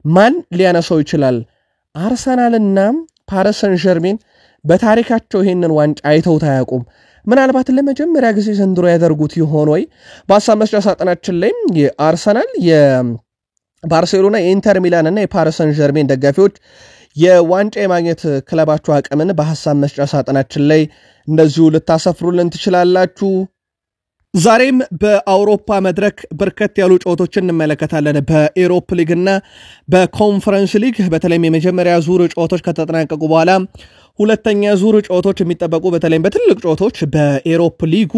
ማን ሊያነሳው ይችላል አርሰናልና ፓሪስ ሰን ዠርሜን በታሪካቸው ይሄንን ዋንጫ አይተው ታያቁም ምናልባት ለመጀመሪያ ጊዜ ዘንድሮ ያደርጉት ይሆን ወይ በሐሳብ መስጫ ሳጥናችን ላይ የአርሰናል የባርሴሎና የኢንተር ሚላን እና የፓሪስ ሰን ዠርሜን ደጋፊዎች የዋንጫ የማግኘት ክለባቸው አቅምን በሐሳብ መስጫ ሳጥናችን ላይ እንደዚሁ ልታሰፍሩልን ትችላላችሁ ዛሬም በአውሮፓ መድረክ በርከት ያሉ ጨዋታዎችን እንመለከታለን በኤሮፕ ሊግ እና በኮንፈረንስ ሊግ በተለይም የመጀመሪያ ዙር ጨዋታዎች ከተጠናቀቁ በኋላ ሁለተኛ ዙር ጨዋታዎች የሚጠበቁ በተለይም በትልቅ ጨዋታዎች በኤሮፕ ሊጉ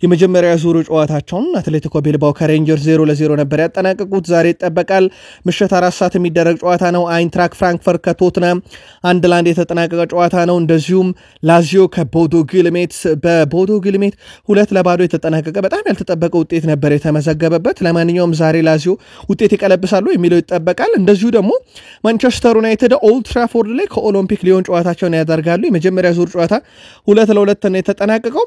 የመጀመሪያ ዙር ጨዋታቸውን አትሌቲኮ ቢልባኦ ከሬንጀርስ 0-0 ነበር ያጠናቀቁት ዛሬ ይጠበቃል ምሽት 4 ሰዓት የሚደረግ ጨዋታ ነው አይንትራክ ፍራንክፈርት ከቶትናም 1-1 የተጠናቀቀ ጨዋታ ነው እንደዚሁም ላዚዮ ከቦዶ ግሊምት በቦዶ ግሊምት 2-0 የተጠናቀቀ በጣም ያልተጠበቀ ውጤት ነበር የተመዘገበበት ለማንኛውም ዛሬ ላዚዮ ውጤት ይቀለብሳሉ የሚለው ይጠበቃል እንደዚሁ ደግሞ ማንቸስተር ዩናይትድ ኦልድ ትራፎርድ ላይ ከኦሎምፒክ ሊዮን ጨዋታቸውን ያደርጋሉ የመጀመሪያ ዙር ጨዋታ 2-2 ነው የተጠናቀቀው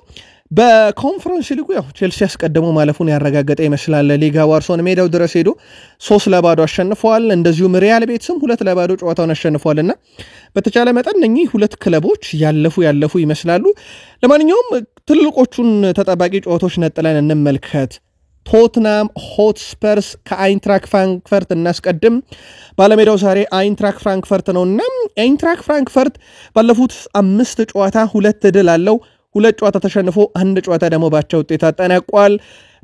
በኮንፈረንስ ሊጉ ያው ቼልሲ ያስቀደመው ማለፉን ያረጋገጠ ይመስላል ሊጋ ዋርሶን ሜዳው ድረስ ሄዶ 3-0 አሸንፈዋል እንደዚሁም ሪያል ቤትስም 2-0 ጨዋታውን አሸንፈዋልና በተቻለ መጠን እነኚህ ሁለት ክለቦች ያለፉ ይመስላሉ ለማንኛውም ትልቆቹን ተጠባቂ ጨዋታዎች ነጥለን እንመልከት ቶትናም ሆትስፐርስ ከአይንትራክ ፍራንክፈርት እናስቀድም ባለሜዳው ዛሬ አይንትራክ ፍራንክፈርት ነውና አይንትራክ ፍራንክፈርት ባለፉት 5 ጨዋታ 2 ድል አለው 2 ጨዋታ ተሸንፎ 1 ጨዋታ ደግሞ ባቻ ውጤት አጠናቋል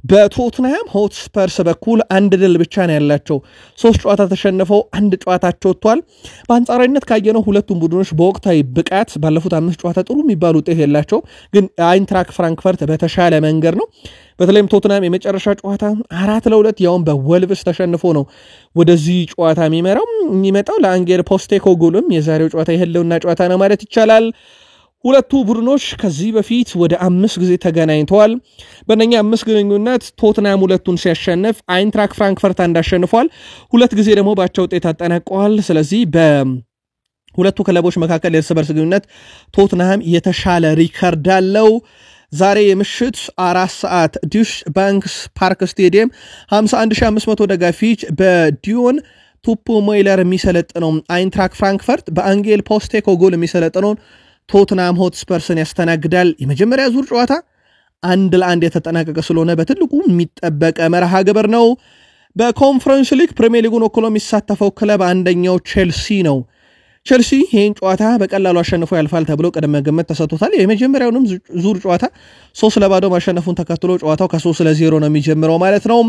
በቶትናም ሆትስፐርስ በኩል 1 ድል ብቻ ነው ያላቸው 3 ጨዋታ ተሸንፈው 1 ጨዋታቸው ወጥቷል በአንጻራዊነት ካየነው ሁለቱም ቡድኖች በወቅታዊ ብቃት ባለፉት 5 ጨዋታ ጥሩ የሚባል ውጤት የላቸው ግን አይንትራክ ፍራንክፈርት በተሻለ መንገድ ነው በተለይም ቶትናም የመጨረሻ ጨዋታ 4-2 ያውን በወልቭስ ተሸንፎ ነው ወደዚህ ጨዋታ የሚመጣው ለአንጌል ፖስቴኮግሉም የዛሬው ጨዋታ የህልውና ጨዋታ ነው ማለት ይቻላል። ሁለቱ ቡድኖች ከዚህ በፊት ወደ 5 ጊዜ ተገናኝተዋል። በእነኛ 5 ግንኙነት ቶትናም ሁለቱን ሲያሸንፍ አይንትራክ ፍራንክፈርት እንዳሸንፏል። 2 ጊዜ ደግሞ ባቻ ውጤት አጠናቀዋል። ስለዚህ በሁለቱ ክለቦች መካከል የእርስ በርስ ግንኙነት ቶትናም የተሻለ ሪከርድ አለው። ዛሬ የምሽት 4 ሰዓት ዲሽ ባንክስ ፓርክ ስቴዲየም 51500 ደጋፊዎች በዲዮን ቱፑ ሞይለር የሚሰለጥነው አይንትራክ ፍራንክፈርት በአንጌል ፖስቴኮግሉ የሚሰለጥነው ቶትናም ሆትስፐርስን ያስተናግዳል። የመጀመሪያ ዙር ጨዋታ 1-1 የተጠናቀቀ ስለሆነ በትልቁ የሚጠበቅ መርሃ ግብር ነው። በኮንፈረንስ ሊግ ፕሪሚየር ሊጉን ወክሎ የሚሳተፈው ክለብ አንደኛው ቼልሲ ነው። ቼልሲ ይህን ጨዋታ በቀላሉ አሸንፎ ያልፋል ተብሎ ቅድመ ግምት ተሰጥቶታል። የመጀመሪያውንም ዙር ጨዋታ 3-0 ማሸነፉን ተከትሎ ጨዋታው ከ3-0 ነው የሚጀምረው ማለት ነው።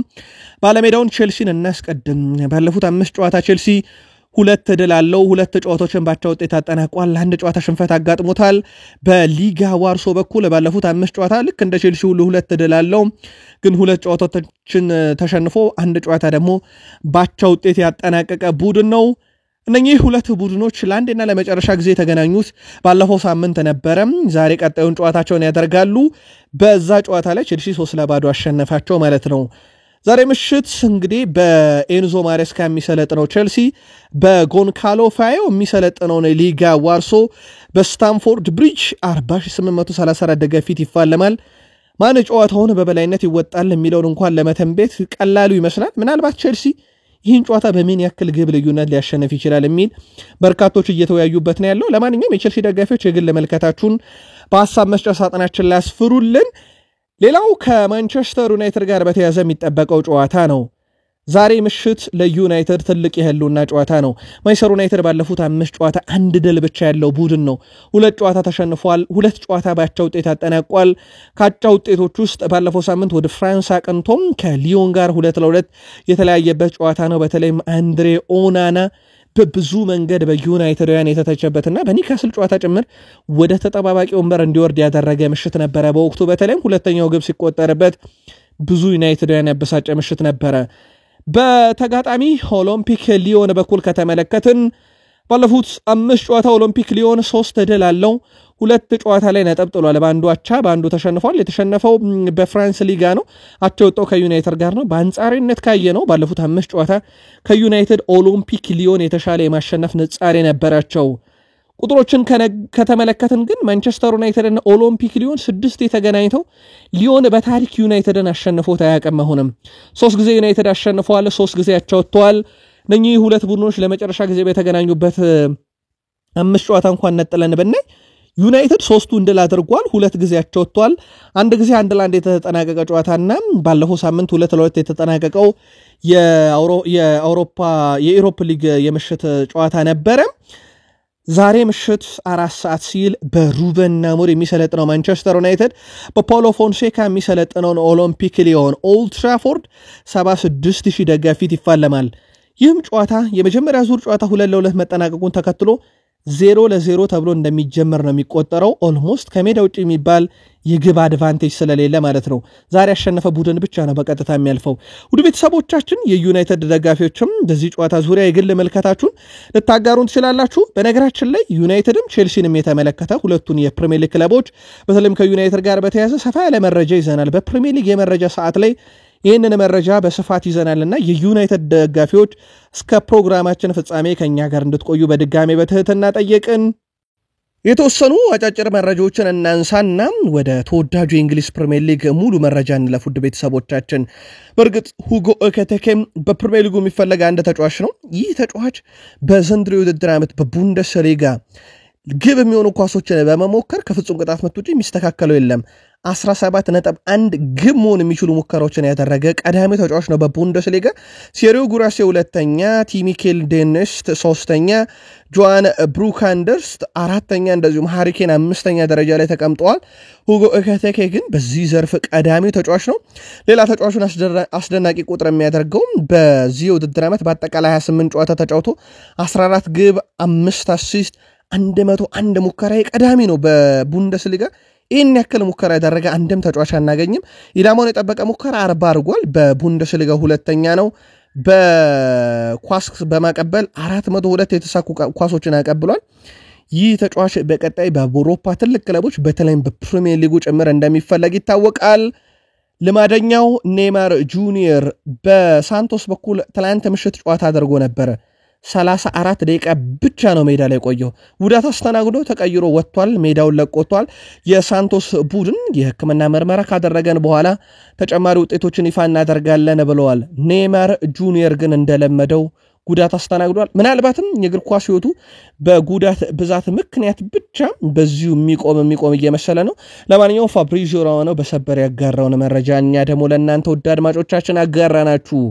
ባለሜዳውን ቼልሲን እናስቀድም። ባለፉት 5 ጨዋታ ቼልሲ 2 ድል አለው። 2 ጨዋታዎችን ባቻ ውጤት አጠናቋል። 1 ጨዋታ ሽንፈት አጋጥሞታል። በሊጋ ዋርሶ በኩል ባለፉት 5 ጨዋታ ልክ እንደ ቼልሲ ሁሉ 2 ድል አለው። ግን 2 ጨዋታዎችን ተሸንፎ 1 ጨዋታ ደግሞ ባቻ ውጤት ያጠናቀቀ ቡድን ነው። እነኚህ 2 ቡድኖች ለአንዴና ለመጨረሻ ጊዜ የተገናኙት ባለፈው ሳምንት ነበረ። ዛሬ ቀጣዩን ጨዋታቸውን ያደርጋሉ። በዛ ጨዋታ ላይ ቼልሲ 3-0 አሸነፋቸው ማለት ነው። ዛሬ ምሽት እንግዲህ በኤንዞ ማሬስካ የሚሰለጥነው ቼልሲ በጎንካሎ ፋዮ የሚሰለጥነውን ሊጋ ዋርሶ በስታንፎርድ ብሪጅ 40834 ደጋፊት ይፋለማል። ማን ጨዋታውን በበላይነት ይወጣል የሚለውን እንኳን ለመተንቤት ቀላሉ ይመስላል። ምናልባት ቼልሲ ይህን ጨዋታ በምን ያክል ግብ ልዩነት ሊያሸንፍ ይችላል የሚል በርካቶች እየተወያዩበት ነው ያለው። ለማንኛውም የቼልሲ ደጋፊዎች የግል መልከታችሁን በሐሳብ መስጫ ሳጥናችን ላይ አስፍሩልን። ሌላው ከማንቸስተር ዩናይትድ ጋር በተያያዘ የሚጠበቀው ጨዋታ ነው። ዛሬ ምሽት ለዩናይትድ ትልቅ የህልውና ጨዋታ ነው። ማንቸስተር ዩናይትድ ባለፉት 5 ጨዋታ 1 ድል ብቻ ያለው ቡድን ነው። 2 ጨዋታ ተሸንፏል፣ 2 ጨዋታ ባቻ ውጤት አጠናቋል። ካቻ ውጤቶች ውስጥ ባለፈው ሳምንት ወደ ፍራንስ አቅንቶም ከሊዮን ጋር 2-2 የተለያየበት ጨዋታ ነው። በተለይም አንድሬ ኦናና በብዙ መንገድ በዩናይትድያን የተተቸበትና በኒካስል ጨዋታ ጭምር ወደ ተጠባባቂ ወንበር እንዲወርድ ያደረገ ምሽት ነበረ። በወቅቱ በተለይም ሁለተኛው ግብ ሲቆጠርበት ብዙ ዩናይትድያን ያበሳጨ ምሽት ነበረ። በተጋጣሚ ኦሎምፒክ ሊዮን በኩል ከተመለከትን ባለፉት 5 ጨዋታ ኦሎምፒክ ሊዮን 3 ድል አለው። 2 ጨዋታ ላይ ነጥብ ጥሏል። በአንዱ አቻ በአንዱ ተሸንፏል። የተሸነፈው በፍራንስ ሊጋ ነው። አቻ ወጣው ከዩናይትድ ጋር ነው። በአንጻሪነት ካየ ነው ባለፉት 5 ጨዋታ ከዩናይትድ ኦሎምፒክ ሊዮን የተሻለ የማሸነፍ ንጻሬ ነበራቸው። ቁጥሮችን ከተመለከትን ግን ማንቸስተር ዩናይትድ እና ኦሎምፒክ ሊዮን 6 የተገናኝተው ሊዮን በታሪክ ዩናይትድን አሸንፎት አያውቅም። አሁንም 3 ጊዜ ዩናይትድ አሸንፈዋል፣ 3 ጊዜ አቻ ወጥተዋል። እነኚህ 2 ቡድኖች ለመጨረሻ ጊዜ በተገናኙበት 5 ጨዋታ እንኳን ነጥለን ብናይ ዩናይትድ 3ቱን ድል አድርጓል፣ 2 ጊዜ አቻ ወጥተዋል። 1 ጊዜ 1-1 የተጠናቀቀ ጨዋታና ባለፈው ሳምንት 2-2 የተጠናቀቀው የኢሮፕ ሊግ የምሽት ጨዋታ ነበረ። ዛሬ ምሽት 4 ሰዓት ሲል በሩበን አሞሪም የሚሰለጥነው ማንቸስተር ዩናይትድ በፓውሎ ፎንሴካ የሚሰለጥነውን ኦሎምፒክ ሊዮን ኦልድ ትራፎርድ 76000 ደጋፊት ይፋለማል። ይህም ጨዋታ የመጀመሪያ ዙር ጨዋታ 2-2 መጠናቀቁን ተከትሎ 0-0 ተብሎ እንደሚጀመር ነው የሚቆጠረው። ኦልሞስት ከሜዳ ውጭ የሚባል የግብ አድቫንቴጅ ስለሌለ ማለት ነው። ዛሬ ያሸነፈ ቡድን ብቻ ነው በቀጥታ የሚያልፈው። ውድ ቤተሰቦቻችን የዩናይትድ ደጋፊዎችም በዚህ ጨዋታ ዙሪያ የግል መልከታችሁን ልታጋሩን ትችላላችሁ። በነገራችን ላይ ዩናይትድም ቼልሲንም የተመለከተ ሁለቱን የፕሪሚየር ሊግ ክለቦች በተለይም ከዩናይትድ ጋር በተያያዘ ሰፋ ያለ መረጃ ይዘናል። በፕሪሚየር ሊግ የመረጃ ሰዓት ላይ ይህንን መረጃ በስፋት ይዘናልና የዩናይትድ ደጋፊዎች እስከ ፕሮግራማችን ፍጻሜ ከኛ ጋር እንድትቆዩ በድጋሜ በትህትና ጠየቅን። የተወሰኑ አጫጭር መረጃዎችን እናንሳና ወደ ተወዳጁ የእንግሊዝ ፕሪሚየር ሊግ ሙሉ መረጃ እንለፍ። ውድ ቤተሰቦቻችን በእርግጥ ሁጎ ኤኪቲኬም በፕሪሚየር ሊጉ የሚፈለግ አንድ ተጫዋች ነው። ይህ ተጫዋች በዘንድሮ የውድድር ዓመት በቡንደስሊጋ ግብ የሚሆኑ ኳሶችን በመሞከር ከፍጹም ቅጣት ምት ውጪ የሚስተካከለው የለም። 17.1 ግብ መሆን የሚችሉ ሙከራዎችን ያደረገ ቀዳሚ ተጫዋች ነው በቡንደስሊጋ። ሴሪዮ ጉራሴ 2ኛ፣ ቲሚኬል ዴንስት 3ኛ፣ ጆአን ብሩካንደርስት 4ኛ፣ እንደዚሁም ሃሪኬን 5ኛ ደረጃ ላይ ተቀምጠዋል። ሁጎ ኤኪቲኬ ግን በዚህ ዘርፍ ቀዳሚ ተጫዋች ነው። ሌላ ተጫዋቹን አስደናቂ ቁጥር የሚያደርገው በዚህ ውድድር ዓመት በአጠቃላይ 28 ጨዋታ ተጫውቶ 14 ግብ 5 አሲስት 101 ሙከራ ቀዳሚ ነው በቡንደስሊጋ። ይህን ያክል ሙከራ ያደረገ አንድም ተጫዋች አናገኝም። ኢላማውን የጠበቀ ሙከራ 40 አድርጓል። በቡንደስሊጋ ሁለተኛ ነው። በኳስ በማቀበል 402 የተሳኩ ኳሶችን አቀብሏል። ይህ ተጫዋች በቀጣይ በአውሮፓ ትልቅ ክለቦች በተለይም በፕሪሚየር ሊጉ ጭምር እንደሚፈለግ ይታወቃል። ልማደኛው ኔይማር ጁኒየር በሳንቶስ በኩል ትላንት ምሽት ጨዋታ አድርጎ ነበር። 34 ደቂቃ ብቻ ነው ሜዳ ላይ ቆየው። ጉዳት አስተናግዶ ተቀይሮ ወጥቷል። ሜዳውን ለቆቷል። የሳንቶስ ቡድን የሕክምና ምርመራ ካደረገን በኋላ ተጨማሪ ውጤቶችን ይፋ እናደርጋለን ብለዋል። ኔይማር ጁኒየር ግን እንደለመደው ጉዳት አስተናግዷል። ምናልባትም የእግር ኳስ ህይወቱ በጉዳት ብዛት ምክንያት ብቻ በዚሁ የሚቆም እየመሰለ ነው። ለማንኛውም ፋብሪዚዮ ሮማኖ በሰበር ያጋራውን መረጃ እኛ ደግሞ ለእናንተ ውድ አድማጮቻችን አጋራናችሁ።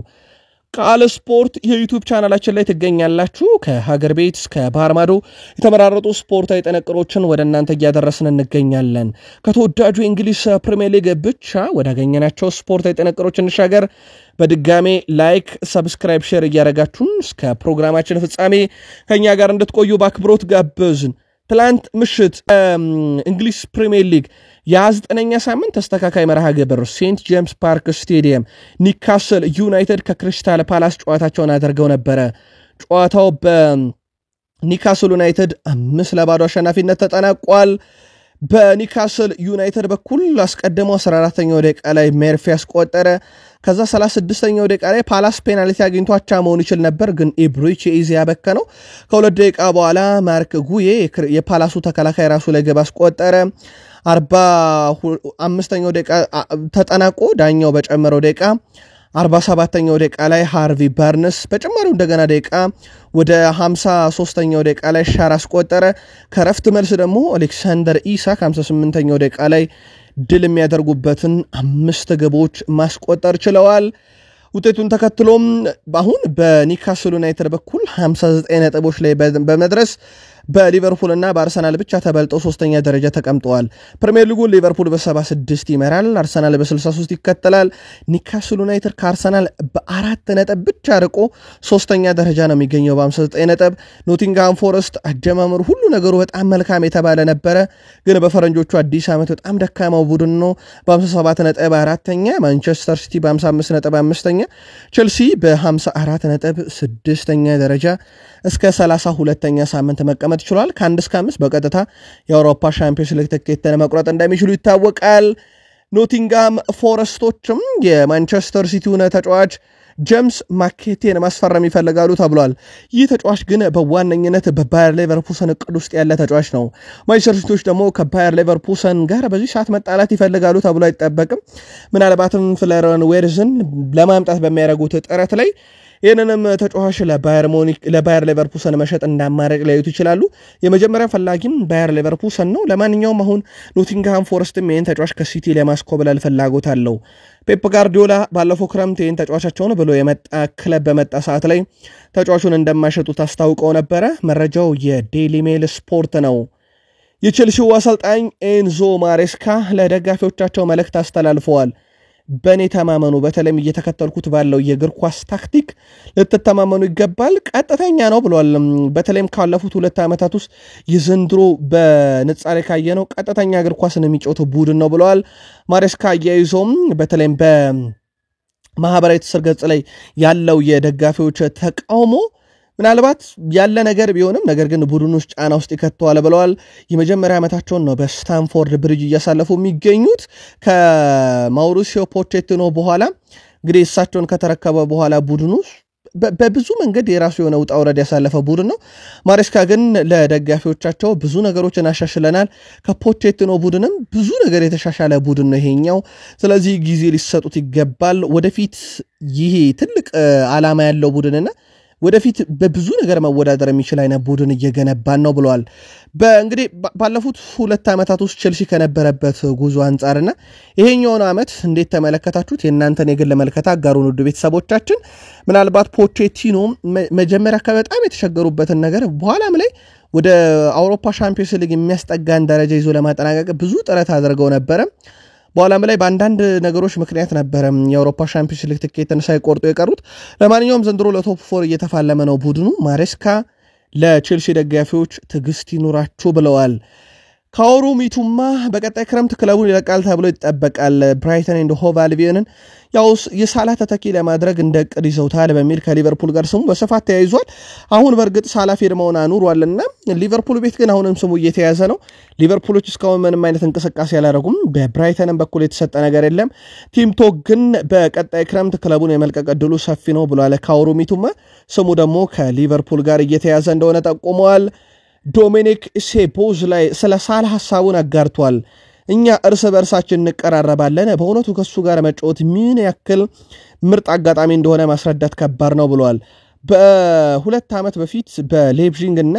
ቃል ስፖርት የዩቲዩብ ቻናላችን ላይ ትገኛላችሁ። ከሀገር ቤት እስከ ባህር ማዶ የተመራረጡ ስፖርታዊ ጥንቅሮችን ወደ እናንተ እያደረስን እንገኛለን። ከተወዳጁ የእንግሊዝ ፕሪሚየር ሊግ ብቻ ወዳገኘናቸው ስፖርታዊ ጥንቅሮች እንሻገር። በድጋሜ ላይክ፣ ሰብስክራይብ፣ ሼር እያደረጋችሁን እስከ ፕሮግራማችን ፍጻሜ ከኛ ጋር እንድትቆዩ በአክብሮት ጋበዝን። ትላንት ምሽት እንግሊዝ ፕሪሚየር ሊግ የ9ኛ ሳምንት ተስተካካይ መርሃ ግብር ሴንት ጄምስ ፓርክ ስቴዲየም ኒካስል ዩናይትድ ከክሪስታል ፓላስ ጨዋታቸውን አድርገው ነበረ። ጨዋታው በኒካስል ዩናይትድ 5-0 አሸናፊነት ተጠናቋል። በኒካስል ዩናይትድ በኩል አስቀድሞ 14ኛው ደቂቃ ላይ ሜርፊ ያስቆጠረ። ከዛ 36ኛው ደቂቃ ላይ ፓላስ ፔናልቲ አግኝቶ አቻ መሆን ይችል ነበር፣ ግን ኢብሪች ኢዚ ያበከነው። ከሁለት ደቂቃ በኋላ ማርክ ጉዬ የፓላሱ ተከላካይ ራሱ ላይ ግብ አስቆጠረ። 45ኛው ደቂቃ ተጠናቆ ዳኛው በጨመረው ደቂቃ 47ኛው ደቂቃ ላይ ሃርቪ ባርነስ በጨመረው እንደገና ደቂቃ ወደ 53ኛው ደቂቃ ላይ ሻር አስቆጠረ። ከረፍት መልስ ደግሞ አሌክሳንደር ኢሳክ 58ኛው ደቂቃ ላይ ድል የሚያደርጉበትን 5 ግቦች ማስቆጠር ችለዋል። ውጤቱን ተከትሎም አሁን በኒካስል ዩናይትድ በኩል 59 ነጥቦች ላይ በመድረስ በሊቨርፑል እና በአርሰናል ብቻ ተበልጠው 3ኛ ደረጃ ተቀምጠዋል። ፕሪሚየር ሊጉን ሊቨርፑል በ76 ይመራል፣ አርሰናል በ63 ይከተላል። ኒካስል ዩናይትድ ከአርሰናል በ4 ነጥብ ብቻ ርቆ 3ኛ ደረጃ ነው የሚገኘው በ59 ነጥብ። ኖቲንግሃም ፎረስት አጀማመሩ ሁሉ ነገሩ በጣም መልካም የተባለ ነበረ፣ ግን በፈረንጆቹ አዲስ ዓመት በጣም ደካማው ቡድን ነው። በ57 ነጥብ 4ኛ፣ ማንቸስተር ሲቲ በ55 ነጥብ 5ኛ፣ ቼልሲ በ54 ነጥብ 6ኛ ደረጃ እስከ 32ኛ ሳምንት መቀመጥ ችሏል። ከ1 እስከ 5 በቀጥታ የአውሮፓ ሻምፒዮንስ ሊግ ትኬትን መቁረጥ እንደሚችሉ ይታወቃል። ኖቲንግሃም ፎረስቶችም የማንቸስተር ሲቲውን ተጫዋች ጄምስ ማኬቴን ማስፈረም ይፈልጋሉ ተብሏል። ይህ ተጫዋች ግን በዋነኝነት በባየር ሌቨርኩሰን እቅድ ውስጥ ያለ ተጫዋች ነው። ማንቸስተር ሲቲዎች ደግሞ ከባየር ሌቨርኩሰን ጋር በዚህ ሰዓት መጣላት ይፈልጋሉ ተብሎ አይጠበቅም። ምናልባትም ፍሎሪያን ዌርዝን ለማምጣት በሚያደርጉት ጥረት ላይ ይህንንም ተጫዋች ለባየር ሌቨርኩሰን መሸጥ እንዳማራጭ ሊያዩት ይችላሉ። የመጀመሪያ ፈላጊም ባየር ሌቨርኩሰን ነው። ለማንኛውም አሁን ኖቲንግሃም ፎረስትም ይህን ተጫዋች ከሲቲ ለማስኮብለል ፍላጎት አለው። ፔፕ ጋርዲዮላ ባለፈው ክረምት ይህን ተጫዋቻቸውን ብሎ የመጣ ክለብ በመጣ ሰዓት ላይ ተጫዋቹን እንደማይሸጡት አስታውቀው ነበረ። መረጃው የዴይሊ ሜል ስፖርት ነው። የቼልሲው አሰልጣኝ ኤንዞ ማሬስካ ለደጋፊዎቻቸው መልእክት አስተላልፈዋል። በኔ ተማመኑ፣ በተለይም እየተከተልኩት ባለው የእግር ኳስ ታክቲክ ልትተማመኑ ይገባል፣ ቀጥተኛ ነው ብሏል። በተለይም ካለፉት 2 ዓመታት ውስጥ የዘንድሮ በንጻሬ ካየነው ቀጥተኛ እግር ኳስን የሚጫወተው ቡድን ነው ብለዋል። ማሬስካ አያይዞም በተለይም በማህበራዊ ትስስር ገጽ ላይ ያለው የደጋፊዎች ተቃውሞ ምናልባት ያለ ነገር ቢሆንም ነገር ግን ቡድን ውስጥ ጫና ውስጥ ይከተዋል ብለዋል። የመጀመሪያ ዓመታቸውን ነው በስታንፎርድ ብሪጅ እያሳለፉ የሚገኙት ከማውሪሲዮ ፖቼቲኖ በኋላ። እንግዲህ እሳቸውን ከተረከበ በኋላ ቡድኑ በብዙ መንገድ የራሱ የሆነ ውጣ ውረድ ያሳለፈ ቡድን ነው። ማሬስካ ግን ለደጋፊዎቻቸው ብዙ ነገሮችን አሻሽለናል፣ ከፖቼቲኖ ቡድንም ብዙ ነገር የተሻሻለ ቡድን ነው ይሄኛው፣ ስለዚህ ጊዜ ሊሰጡት ይገባል፣ ወደፊት ይሄ ትልቅ ዓላማ ያለው ቡድንና ወደፊት በብዙ ነገር መወዳደር የሚችል አይነት ቡድን እየገነባን ነው ብለዋል። በእንግዲህ ባለፉት 2 ዓመታት ውስጥ ቼልሲ ከነበረበት ጉዞ አንጻርና ይሄኛውን ዓመት እንዴት ተመለከታችሁት? የእናንተን የግል መልከታ አጋሩን ውድ ቤተሰቦቻችን። ምናልባት ፖቼቲኖ መጀመሪያ በጣም የተቸገሩበትን ነገር በኋላም ላይ ወደ አውሮፓ ሻምፒዮንስ ሊግ የሚያስጠጋን ደረጃ ይዞ ለማጠናቀቅ ብዙ ጥረት አድርገው ነበረ። በኋላም ላይ በአንዳንድ ነገሮች ምክንያት ነበረ የአውሮፓ ሻምፒዮንስ ሊግ ትኬትን ሳይቆርጡ የቀሩት። ለማንኛውም ዘንድሮ ለቶፕ 4 እየተፋለመ ነው ቡድኑ። ማሬስካ ለቼልሲ ደጋፊዎች ትዕግስት ይኑራችሁ ብለዋል። ካወሩ ሚቱማ በቀጣይ ክረምት ክለቡን ይለቃል ተብሎ ይጠበቃል። ብራይተን ኤንድ ሆቭ አልቢዮንን ያው የሳላ ተተኪ ለማድረግ እንደቅድ ይዘውታል በሚል ከሊቨርፑል ጋር ስሙ በስፋት ተያይዟል። አሁን በርግጥ ሳላ ፊርማውን አኑሯልና ሊቨርፑል ቤት ግን አሁንም ስሙ እየተያዘ ነው። ሊቨርፑሎች እስካሁን ምንም አይነት እንቅስቃሴ ያላደረጉም። በብራይተንም በኩል የተሰጠ ነገር የለም። ቲም ቶክ ግን በቀጣይ ክረምት ክለቡን የመልቀቅ ዕድሉ ሰፊ ነው ብሏል። ካወሩ ሚቱማ ስሙ ደግሞ ከሊቨርፑል ጋር እየተያዘ እንደሆነ ጠቁመዋል። ዶሚኒክ ሴቦዝ ላይ ስለ ሳላ ሐሳቡን አጋርቷል። እኛ እርስ በርሳችን እንቀራረባለን፣ በእውነቱ ከሱ ጋር መጫወት ምን ያክል ምርጥ አጋጣሚ እንደሆነ ማስረዳት ከባድ ነው ብሏል። በሁለት ዓመት በፊት በሌፕዚግ እና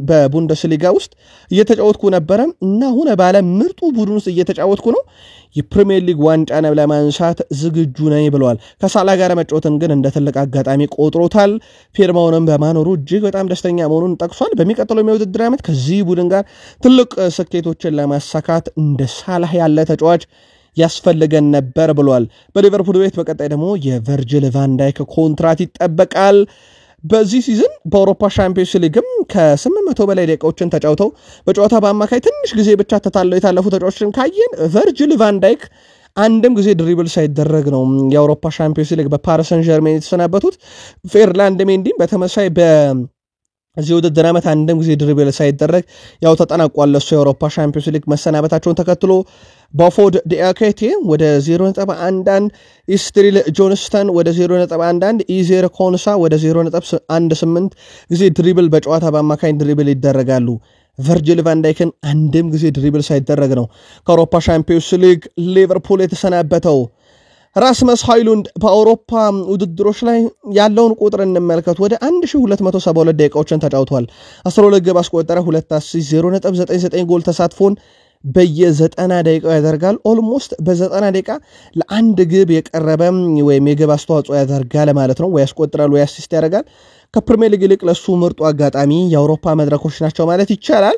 በቡንደስሊጋ ውስጥ እየተጫወትኩ ነበር እና አሁን ባለ ምርጡ ቡድን ውስጥ እየተጫወትኩ ነው። የፕሪሚየር ሊግ ዋንጫን ለማንሳት ዝግጁ ነኝ ብለዋል። ከሳላ ጋር መጫወትን ግን እንደ ትልቅ አጋጣሚ ቆጥሮታል። ፊርማውንም በማኖሩ እጅግ በጣም ደስተኛ መሆኑን ጠቅሷል። በሚቀጥለው የውድድር ዓመት ከዚህ ቡድን ጋር ትልቅ ስኬቶችን ለማሳካት እንደ ሳላ ያለ ተጫዋች ያስፈልገን ነበር ብሏል። በሊቨርፑል ቤት በቀጣይ ደግሞ የቨርጂል ቫን ዳይክ ኮንትራት ይጠበቃል። በዚህ ሲዝን በአውሮፓ ሻምፒዮንስ ሊግም ከ800 በላይ ደቂቃዎችን ተጫውተው በጨዋታ በአማካይ ትንሽ ጊዜ ብቻ ተታለው የታለፉ ተጫዋቾችን ካየን ቨርጂል ቫን ዳይክ አንድም ጊዜ ድሪብል ሳይደረግ ነው የአውሮፓ ሻምፒዮንስ ሊግ በፓሪስ ሰን ዠርሜን የተሰናበቱት። ፌርላንድ ሜንዲም በተመሳይ እዚህ ውድድር ዓመት አንድም ጊዜ ድሪብል ሳይደረግ ያው ተጠናቋል። ለሱ የአውሮፓ ሻምፒዮንስ ሊግ መሰናበታቸውን ተከትሎ ባፎርድ ዲአኬቴ ወደ 0.11 ኢስትሪል ጆንስተን ወደ 0.11 ኢዜር ኮንሳ ወደ 0.18 ጊዜ ድሪብል በጨዋታ በአማካኝ ድሪብል ይደረጋሉ። ቨርጂል ቫን ዳይክን አንድም ጊዜ ድሪብል ሳይደረግ ነው ከአውሮፓ ሻምፒዮንስ ሊግ ሊቨርፑል የተሰናበተው። ራስመስ ሃይሉንድ በአውሮፓ ውድድሮች ላይ ያለውን ቁጥር እንመልከት። ወደ 1272 ደቂቃዎችን ተጫውቷል። 12 ግብ አስቆጠረ፣ 2 አሲስት፣ 0.99 ጎል ተሳትፎን በየ90 ደቂቃው ያደርጋል። ኦልሞስት በ90 ደቂቃ ለአንድ ግብ የቀረበ ወይም የግብ አስተዋጽኦ ያደርጋል ማለት ነው። ወይ ያስቆጥራል ወይ አሲስት ያደርጋል። ከፕሪሚየር ሊግ ይልቅ ለሱ ምርጡ አጋጣሚ የአውሮፓ መድረኮች ናቸው ማለት ይቻላል።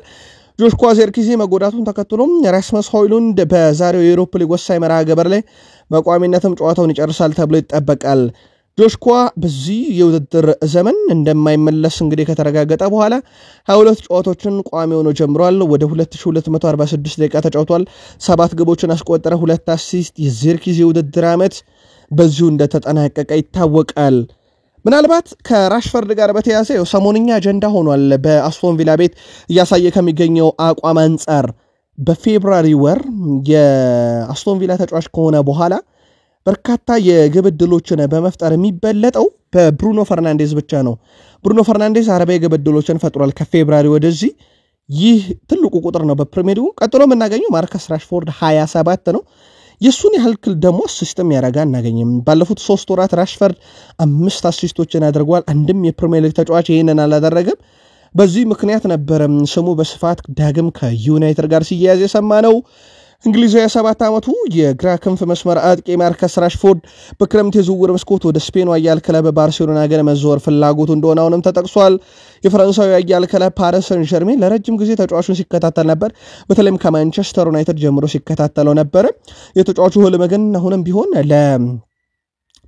ጆሽኳ ዜርኪዚ መጎዳቱን ተከትሎም ራስመስ ሃይሉንድ በዛሬው የዩሮፓ ሊግ ወሳኝ መርሃ ግብር ላይ በቋሚነትም ጨዋታውን ይጨርሳል ተብሎ ይጠበቃል። ጆሽኳ በዚህ የውድድር ዘመን እንደማይመለስ እንግዲህ ከተረጋገጠ በኋላ 22 ጨዋታዎችን ቋሚ ሆኖ ጀምሯል። ወደ 2246 ደቂቃ ተጫውቷል። 7 ግቦችን አስቆጠረ፣ 2 አሲስት። የዜርኪዚ የውድድር ዓመት በዚሁ እንደተጠናቀቀ ይታወቃል። ምናልባት ከራሽፈርድ ጋር በተያያዘ ሰሞንኛ አጀንዳ ሆኗል። በአስቶን ቪላ ቤት እያሳየ ከሚገኘው አቋም አንጻር በፌብራሪ ወር የአስቶን ቪላ ተጫዋች ከሆነ በኋላ በርካታ የግብ ዕድሎችን በመፍጠር የሚበለጠው በብሩኖ ፈርናንዴዝ ብቻ ነው። ብሩኖ ፈርናንዴዝ 40 የግብ ዕድሎችን ፈጥሯል ከፌብራሪ ወደዚህ። ይህ ትልቁ ቁጥር ነው በፕሪሚየር ሊጉ። ቀጥሎ የምናገኘው ማርከስ ራሽፎርድ 27 ነው። የሱን ያህል ደግሞ አሲስትም ያረጋ እናገኝም። ባለፉት 3 ወራት ራሽፈርድ 5 አሲስቶችን አድርጓል። አንድም የፕሪሚየር ሊግ ተጫዋች ይሄንን አላደረገም። በዚህ ምክንያት ነበር ስሙ በስፋት ዳግም ከዩናይትድ ጋር ሲያያዝ የሰማነው። እንግሊዛዊ 7 ዓመቱ የግራ ክንፍ መስመር አጥቂ ማርከስ ራሽፎርድ በክረምት የዝውውር መስኮት ወደ ስፔኑ አያል ክለብ ባርሴሎና ግን መዘወር ፍላጎቱ እንደሆነ አሁንም ተጠቅሷል። የፈረንሳዊ አያል ክለብ ፓሪስ ሰን ዠርሜን ለረጅም ጊዜ ተጫዋቹን ሲከታተል ነበር። በተለይም ከማንቸስተር ዩናይትድ ጀምሮ ሲከታተለው ነበር። የተጫዋቹ ህልም ግን አሁንም ቢሆን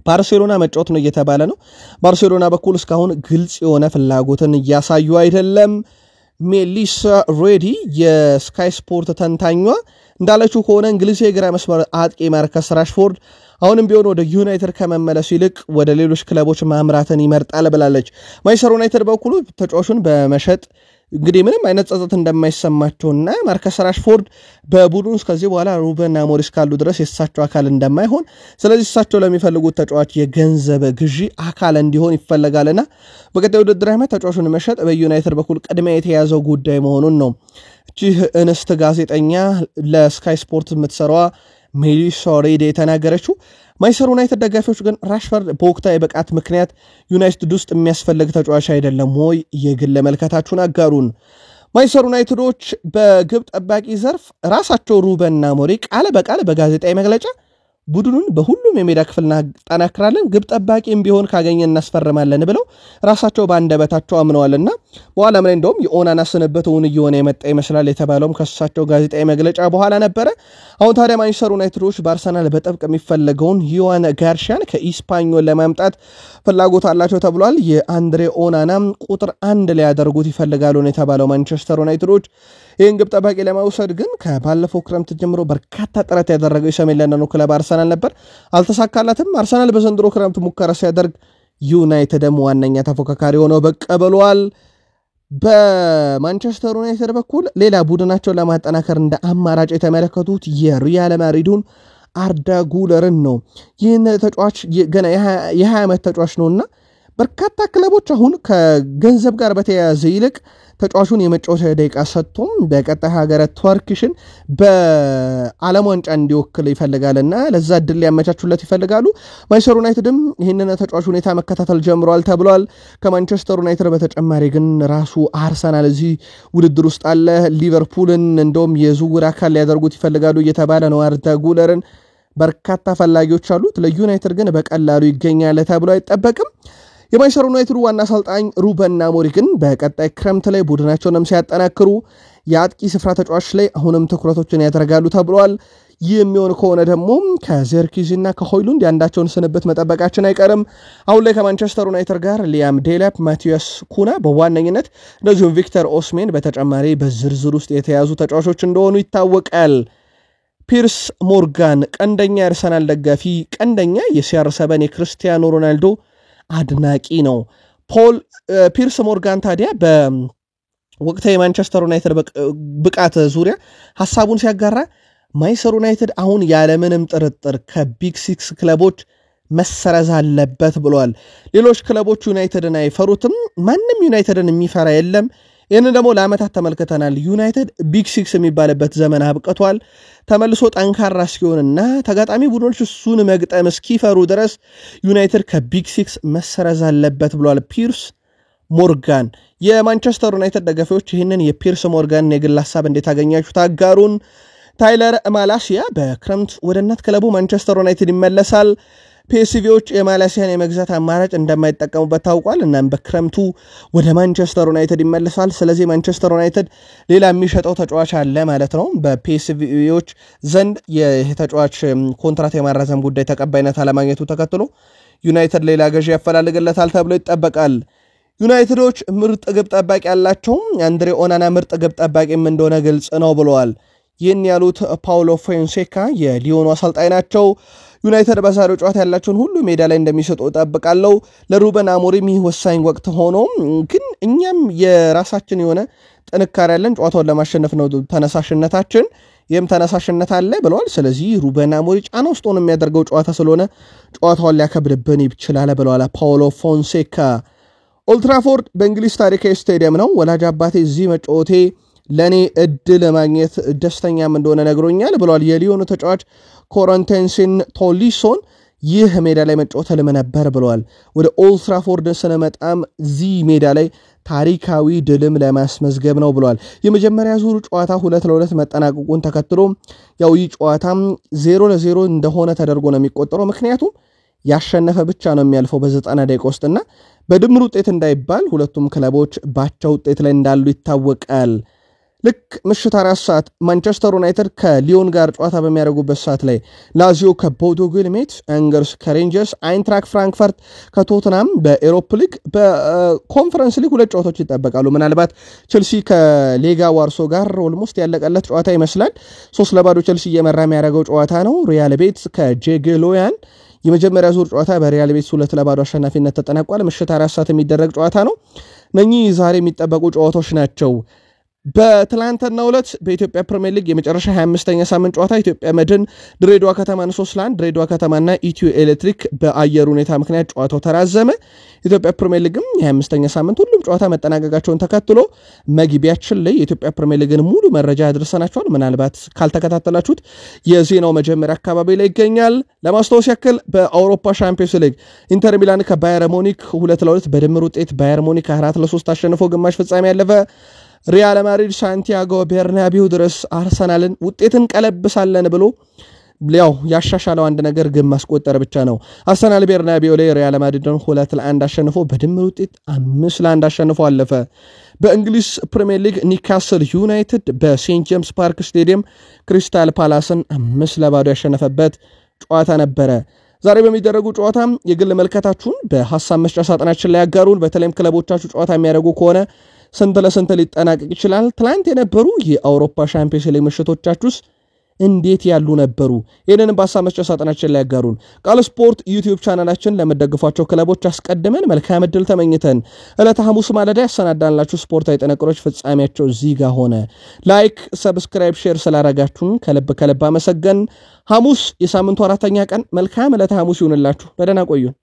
ባርሴሎና መጫወት ነው እየተባለ ነው። ባርሴሎና በኩል እስካሁን ግልጽ የሆነ ፍላጎትን እያሳዩ አይደለም። ሜሊሳ ሬዲ የስካይ ስፖርት ተንታኟ እንዳለችው ከሆነ እንግሊዝ የግራ መስመር አጥቂ ማርከስ ራሽፎርድ አሁንም ቢሆን ወደ ዩናይትድ ከመመለሱ ይልቅ ወደ ሌሎች ክለቦች ማምራትን ይመርጣል ብላለች። ማንቸስተር ዩናይትድ በኩሉ ተጫዋቹን በመሸጥ እንግዲህ ምንም አይነት ጸጸት እንደማይሰማቸውና ማርከስ ራሽፎርድ በቡድኑ ከዚህ በኋላ ሩበን አሞሪም ካሉ ድረስ የእሳቸው አካል እንደማይሆን፣ ስለዚህ እሳቸው ለሚፈልጉት ተጫዋች የገንዘብ ግዢ አካል እንዲሆን ይፈልጋልና በቀጣዩ ውድድር ዓመት ተጫዋቹን መሸጥ በዩናይትድ በኩል ቅድሚያ የተያዘው ጉዳይ መሆኑን ነው እቺ እንስት ጋዜጠኛ ለስካይ ስፖርት የምትሰራዋ ሜሊሳ ሬዲ የተናገረችው። ማንቸስተር ዩናይትድ ደጋፊዎች ግን ራሽፈርድ በወቅታዊ ብቃት ምክንያት ዩናይትድ ውስጥ የሚያስፈልግ ተጫዋች አይደለም ወይ? የግል መልከታችሁን አጋሩን። ማንቸስተር ዩናይትዶች በግብ ጠባቂ ዘርፍ ራሳቸው ሩበን አሞሪም ቃል በቃል በጋዜጣዊ መግለጫ ቡድኑን በሁሉም የሜዳ ክፍል እናጠናክራለን፣ ግብ ጠባቂም ቢሆን ካገኘን እናስፈርማለን ብለው ራሳቸው ባንደበታቸው አምነዋልና በኋላም ላይ እንደውም የኦናና ስንብት እውን እየሆነ የመጣ ይመስላል የተባለውም ከሳቸው ጋዜጣዊ መግለጫ በኋላ ነበረ። አሁን ታዲያ ማንቸስተር ዩናይትዶች በአርሰናል በጥብቅ የሚፈለገውን ዮዋን ጋርሻን ከኢስፓኞል ለማምጣት ፍላጎት አላቸው ተብሏል። የአንድሬ ኦናና ቁጥር 1 ላይ ያደርጉት ይፈልጋሉ ነው የተባለው ማንቸስተር ዩናይትዶች። ይህን ግብ ጠባቂ ለማውሰድ ግን ከባለፈው ክረምት ጀምሮ በርካታ ጥረት ያደረገው የሰሜን ለንደኑ ክለብ አርሰናል ነበር፣ አልተሳካላትም። አርሰናል በዘንድሮ ክረምት ሙከራ ሲያደርግ ዩናይትድም ዋነኛ ተፎካካሪ ሆነው በቀበሏል። በማንቸስተር ዩናይትድ በኩል ሌላ ቡድናቸውን ለማጠናከር እንደ አማራጭ የተመለከቱት የሪያል ማድሪዱን አርዳ ጉለርን ነው። ይህን ተጫዋች ገና የ20 ዓመት ተጫዋች ነውና በርካታ ክለቦች አሁን ከገንዘብ ጋር በተያያዘ ይልቅ ተጫዋቹን የመጫወቻ ደቂቃ ሰጥቶም በቀጣይ ሀገረ ቱርክሽን በዓለም ዋንጫ እንዲወክል ይፈልጋልና ለዛ እድል ሊያመቻቹለት ይፈልጋሉ። ማንቸስተር ዩናይትድም ይህንን ተጫዋች ሁኔታ መከታተል ጀምሯል ተብሏል። ከማንቸስተር ዩናይትድ በተጨማሪ ግን ራሱ አርሰናል እዚህ ውድድር ውስጥ አለ። ሊቨርፑልን እንደውም የዝውውር አካል ሊያደርጉት ይፈልጋሉ እየተባለ ነው። አርዳ ጉለርን በርካታ ፈላጊዎች አሉት። ለዩናይትድ ግን በቀላሉ ይገኛል ተብሎ አይጠበቅም። የማንቸስተር ዩናይትድ ዋና አሰልጣኝ ሩበን አሞሪም ግን በቀጣይ ክረምት ላይ ቡድናቸውንም ሲያጠናክሩ የአጥቂ ስፍራ ተጫዋች ላይ አሁንም ትኩረቶችን ያደርጋሉ ተብሏል። ይህ የሚሆን ከሆነ ደግሞ ከዘርኪዚና ከሆይሉንድ ያንዳቸውን ስንብት መጠበቃችን አይቀርም። አሁን ላይ ከማንቸስተር ዩናይትድ ጋር ሊያም ዴላፕ፣ ማቲያስ ኩና በዋነኝነት እንደዚሁም ቪክተር ኦስሜን በተጨማሪ በዝርዝር ውስጥ የተያዙ ተጫዋቾች እንደሆኑ ይታወቃል። ፒርስ ሞርጋን ቀንደኛ የአርሰናል ደጋፊ፣ ቀንደኛ የሲአር7 የክርስቲያኖ ሮናልዶ አድናቂ ነው። ፒርስ ሞርጋን ታዲያ በወቅታዊ የማንቸስተር ዩናይትድ ብቃት ዙሪያ ሐሳቡን ሲያጋራ ማንቸስተር ዩናይትድ አሁን ያለምንም ጥርጥር ከቢግ 6 ክለቦች መሰረዝ አለበት ብሏል። ሌሎች ክለቦች ዩናይትድን አይፈሩትም፣ ማንም ዩናይትድን የሚፈራ የለም። ይህንን ደግሞ ለዓመታት ተመልክተናል። ዩናይትድ ቢግ 6 የሚባልበት ዘመን አብቅቷል። ተመልሶ ጠንካራ እስኪሆንና ተጋጣሚ ቡድኖች እሱን መግጠም እስኪፈሩ ድረስ ዩናይትድ ከቢግ 6 መሰረዝ አለበት ብሏል ፒርስ ሞርጋን። የማንቸስተር ዩናይትድ ደጋፊዎች ይህንን የፒርስ ሞርጋን የግል ሐሳብ እንዴት አገኛችሁ? ታጋሩን። ታይለር ማላሲያ በክረምት ወደ እናት ክለቡ ማንቸስተር ዩናይትድ ይመለሳል። ፒኤስቪዎች የማላሲያን የመግዛት አማራጭ እንደማይጠቀሙበት ታውቋል። እናም በክረምቱ ወደ ማንቸስተር ዩናይትድ ይመለሳል። ስለዚህ ማንቸስተር ዩናይትድ ሌላ የሚሸጠው ተጫዋች አለ ማለት ነው። በፒኤስቪዎች ዘንድ የተጫዋች ኮንትራት የማራዘም ጉዳይ ተቀባይነት አለማግኘቱ ተከትሎ ዩናይትድ ሌላ ገዢ ያፈላልግለታል ተብሎ ይጠበቃል። ዩናይትዶች ምርጥ ግብ ጠባቂ ያላቸው አንድሬ ኦናና ምርጥ ግብ ጠባቂም እንደሆነ ግልጽ ነው ብለዋል። ይህን ያሉት ፓውሎ ፎንሴካ የሊዮኑ አሰልጣኝ ናቸው። ዩናይትድ በዛሬው ጨዋታ ያላቸውን ሁሉ ሜዳ ላይ እንደሚሰጡ እጠብቃለሁ። ለሩበን አሞሪም ይህ ወሳኝ ወቅት ሆኖ ግን እኛም የራሳችን የሆነ ጥንካሬ ያለን ጨዋታውን ለማሸነፍ ነው ተነሳሽነታችን፣ ይህም ተነሳሽነት አለ ብለዋል። ስለዚህ ሩበን አሞሪም ጫና ውስጥ ሆኖ የሚያደርገው ጨዋታ ስለሆነ ጨዋታውን ሊያከብድብን ይችላል ብለዋል ፓውሎ ፎንሴካ። ኦልትራፎርድ በእንግሊዝ ታሪካዊ ስቴዲየም ነው። ወላጅ አባቴ እዚህ መጫወቴ ለእኔ እድል ማግኘት ደስተኛም እንደሆነ ነግሮኛል ብለዋል የሊዮኑ ተጫዋች ኮረንቴንሲን ቶሊሶን። ይህ ሜዳ ላይ መጫወት ህልም ነበር ብለዋል። ወደ ኦልትራፎርድ ስንመጣም እዚህ ሜዳ ላይ ታሪካዊ ድልም ለማስመዝገብ ነው ብለዋል። የመጀመሪያ ዙር ጨዋታ 2-2 መጠናቀቁን ተከትሎ ያው ይህ ጨዋታም 0-0 እንደሆነ ተደርጎ ነው የሚቆጠረው። ምክንያቱም ያሸነፈ ብቻ ነው የሚያልፈው በ90 ደቂቃ ውስጥና በድምር ውጤት እንዳይባል ሁለቱም ክለቦች ባቻ ውጤት ላይ እንዳሉ ይታወቃል። ልክ ምሽት 4 ሰዓት ማንቸስተር ዩናይትድ ከሊዮን ጋር ጨዋታ በሚያደርጉበት ሰዓት ላይ ላዚዮ ከቦዶ ግሊምት፣ አንገርስ ከሬንጀርስ፣ አይንትራክ ፍራንክፈርት ከቶትናም በኤሮፕ ሊግ በኮንፈረንስ ሊግ 2 ጨዋታዎች ይጠበቃሉ። ምናልባት ቸልሲ ከሌጋ ዋርሶ ጋር ኦልሞስት ያለቀለት ጨዋታ ይመስላል። 3-0 ቸልሲ እየመራ የሚያደርገው ጨዋታ ነው። ሪያል ቤት ከጄግሎያን የመጀመሪያ ዙር ጨዋታ በሪያል ቤት 2-0 አሸናፊነት ተጠናቋል። ምሽት 4 ሰዓት የሚደረግ ጨዋታ ነው። እነኚህ ዛሬ የሚጠበቁ ጨዋታዎች ናቸው። በትላንትናው ዕለት በኢትዮጵያ ፕሪሚየር ሊግ የመጨረሻ 25ኛ ሳምንት ጨዋታ ኢትዮጵያ መድን ድሬዳዋ ከተማን 3-1 ድሬዳዋ ከተማና ኢትዮ ኤሌክትሪክ በአየር ሁኔታ ምክንያት ጨዋታው ተራዘመ። ኢትዮጵያ ፕሪሚየር ሊግም የ25ኛ ሳምንት ሁሉም ጨዋታ መጠናቀቃቸውን ተከትሎ መግቢያችን ላይ የኢትዮጵያ ፕሪሚየር ሊግን ሙሉ መረጃ ያደርሰናቸዋል። ምናልባት ካልተከታተላችሁት የዜናው መጀመሪያ አካባቢ ላይ ይገኛል። ለማስታወስ ያክል በአውሮፓ ሻምፒዮንስ ሊግ ኢንተር ሚላን ከባየር ሙኒክ 2-2 በድምር ውጤት ባየር ሙኒክ 4-3 አሸንፎ ግማሽ ፍጻሜ ያለፈ። ሪያል ማድሪድ ሳንቲያጎ ቤርናቢው ድረስ አርሰናልን ውጤትን ቀለብሳለን ብሎ ያው ያሻሻለው አንድ ነገር ግን ማስቆጠር ብቻ ነው። አርሰናል ቤርናቢዮ ላይ ሪያል ማድሪድን 2-1 አሸንፎ በድምር ውጤት 5-1 አሸንፎ አለፈ። በእንግሊዝ ፕሪሚየር ሊግ ኒካስል ዩናይትድ በሴንት ጄምስ ፓርክ ስቴዲየም ክሪስታል ፓላስን 5-0 ያሸነፈበት ጨዋታ ነበረ። ዛሬ በሚደረጉ ጨዋታ የግል መልከታችሁን በሐሳብ መስጫ ሳጥናችን ላይ ያጋሩን። በተለይም ክለቦቻችሁ ጨዋታ የሚያደርጉ ከሆነ ስንት ለስንት ሊጠናቀቅ ይችላል? ትላንት የነበሩ የአውሮፓ ሻምፒዮንስ ሊግ ምሽቶቻችሁስ እንዴት ያሉ ነበሩ? ይህንን በሐሳብ መስጫ ሳጥናችን ላይ ያጋሩን። ቃል ስፖርት ዩቲዩብ ቻናላችን ለመደግፏቸው ክለቦች አስቀድመን መልካም ዕድል ተመኝተን ዕለተ ሐሙስ ማለዳ ያሰናዳንላችሁ ስፖርታዊ ጥንቅሮች ፍጻሜያቸው እዚህ ጋር ሆነ። ላይክ፣ ሰብስክራይብ፣ ሼር ስላረጋችሁን ከልብ አመሰገን። ሐሙስ የሳምንቱ 4ኛ ቀን መልካም ዕለተ ሐሙስ ይሁንላችሁ። በደህና ቆዩን።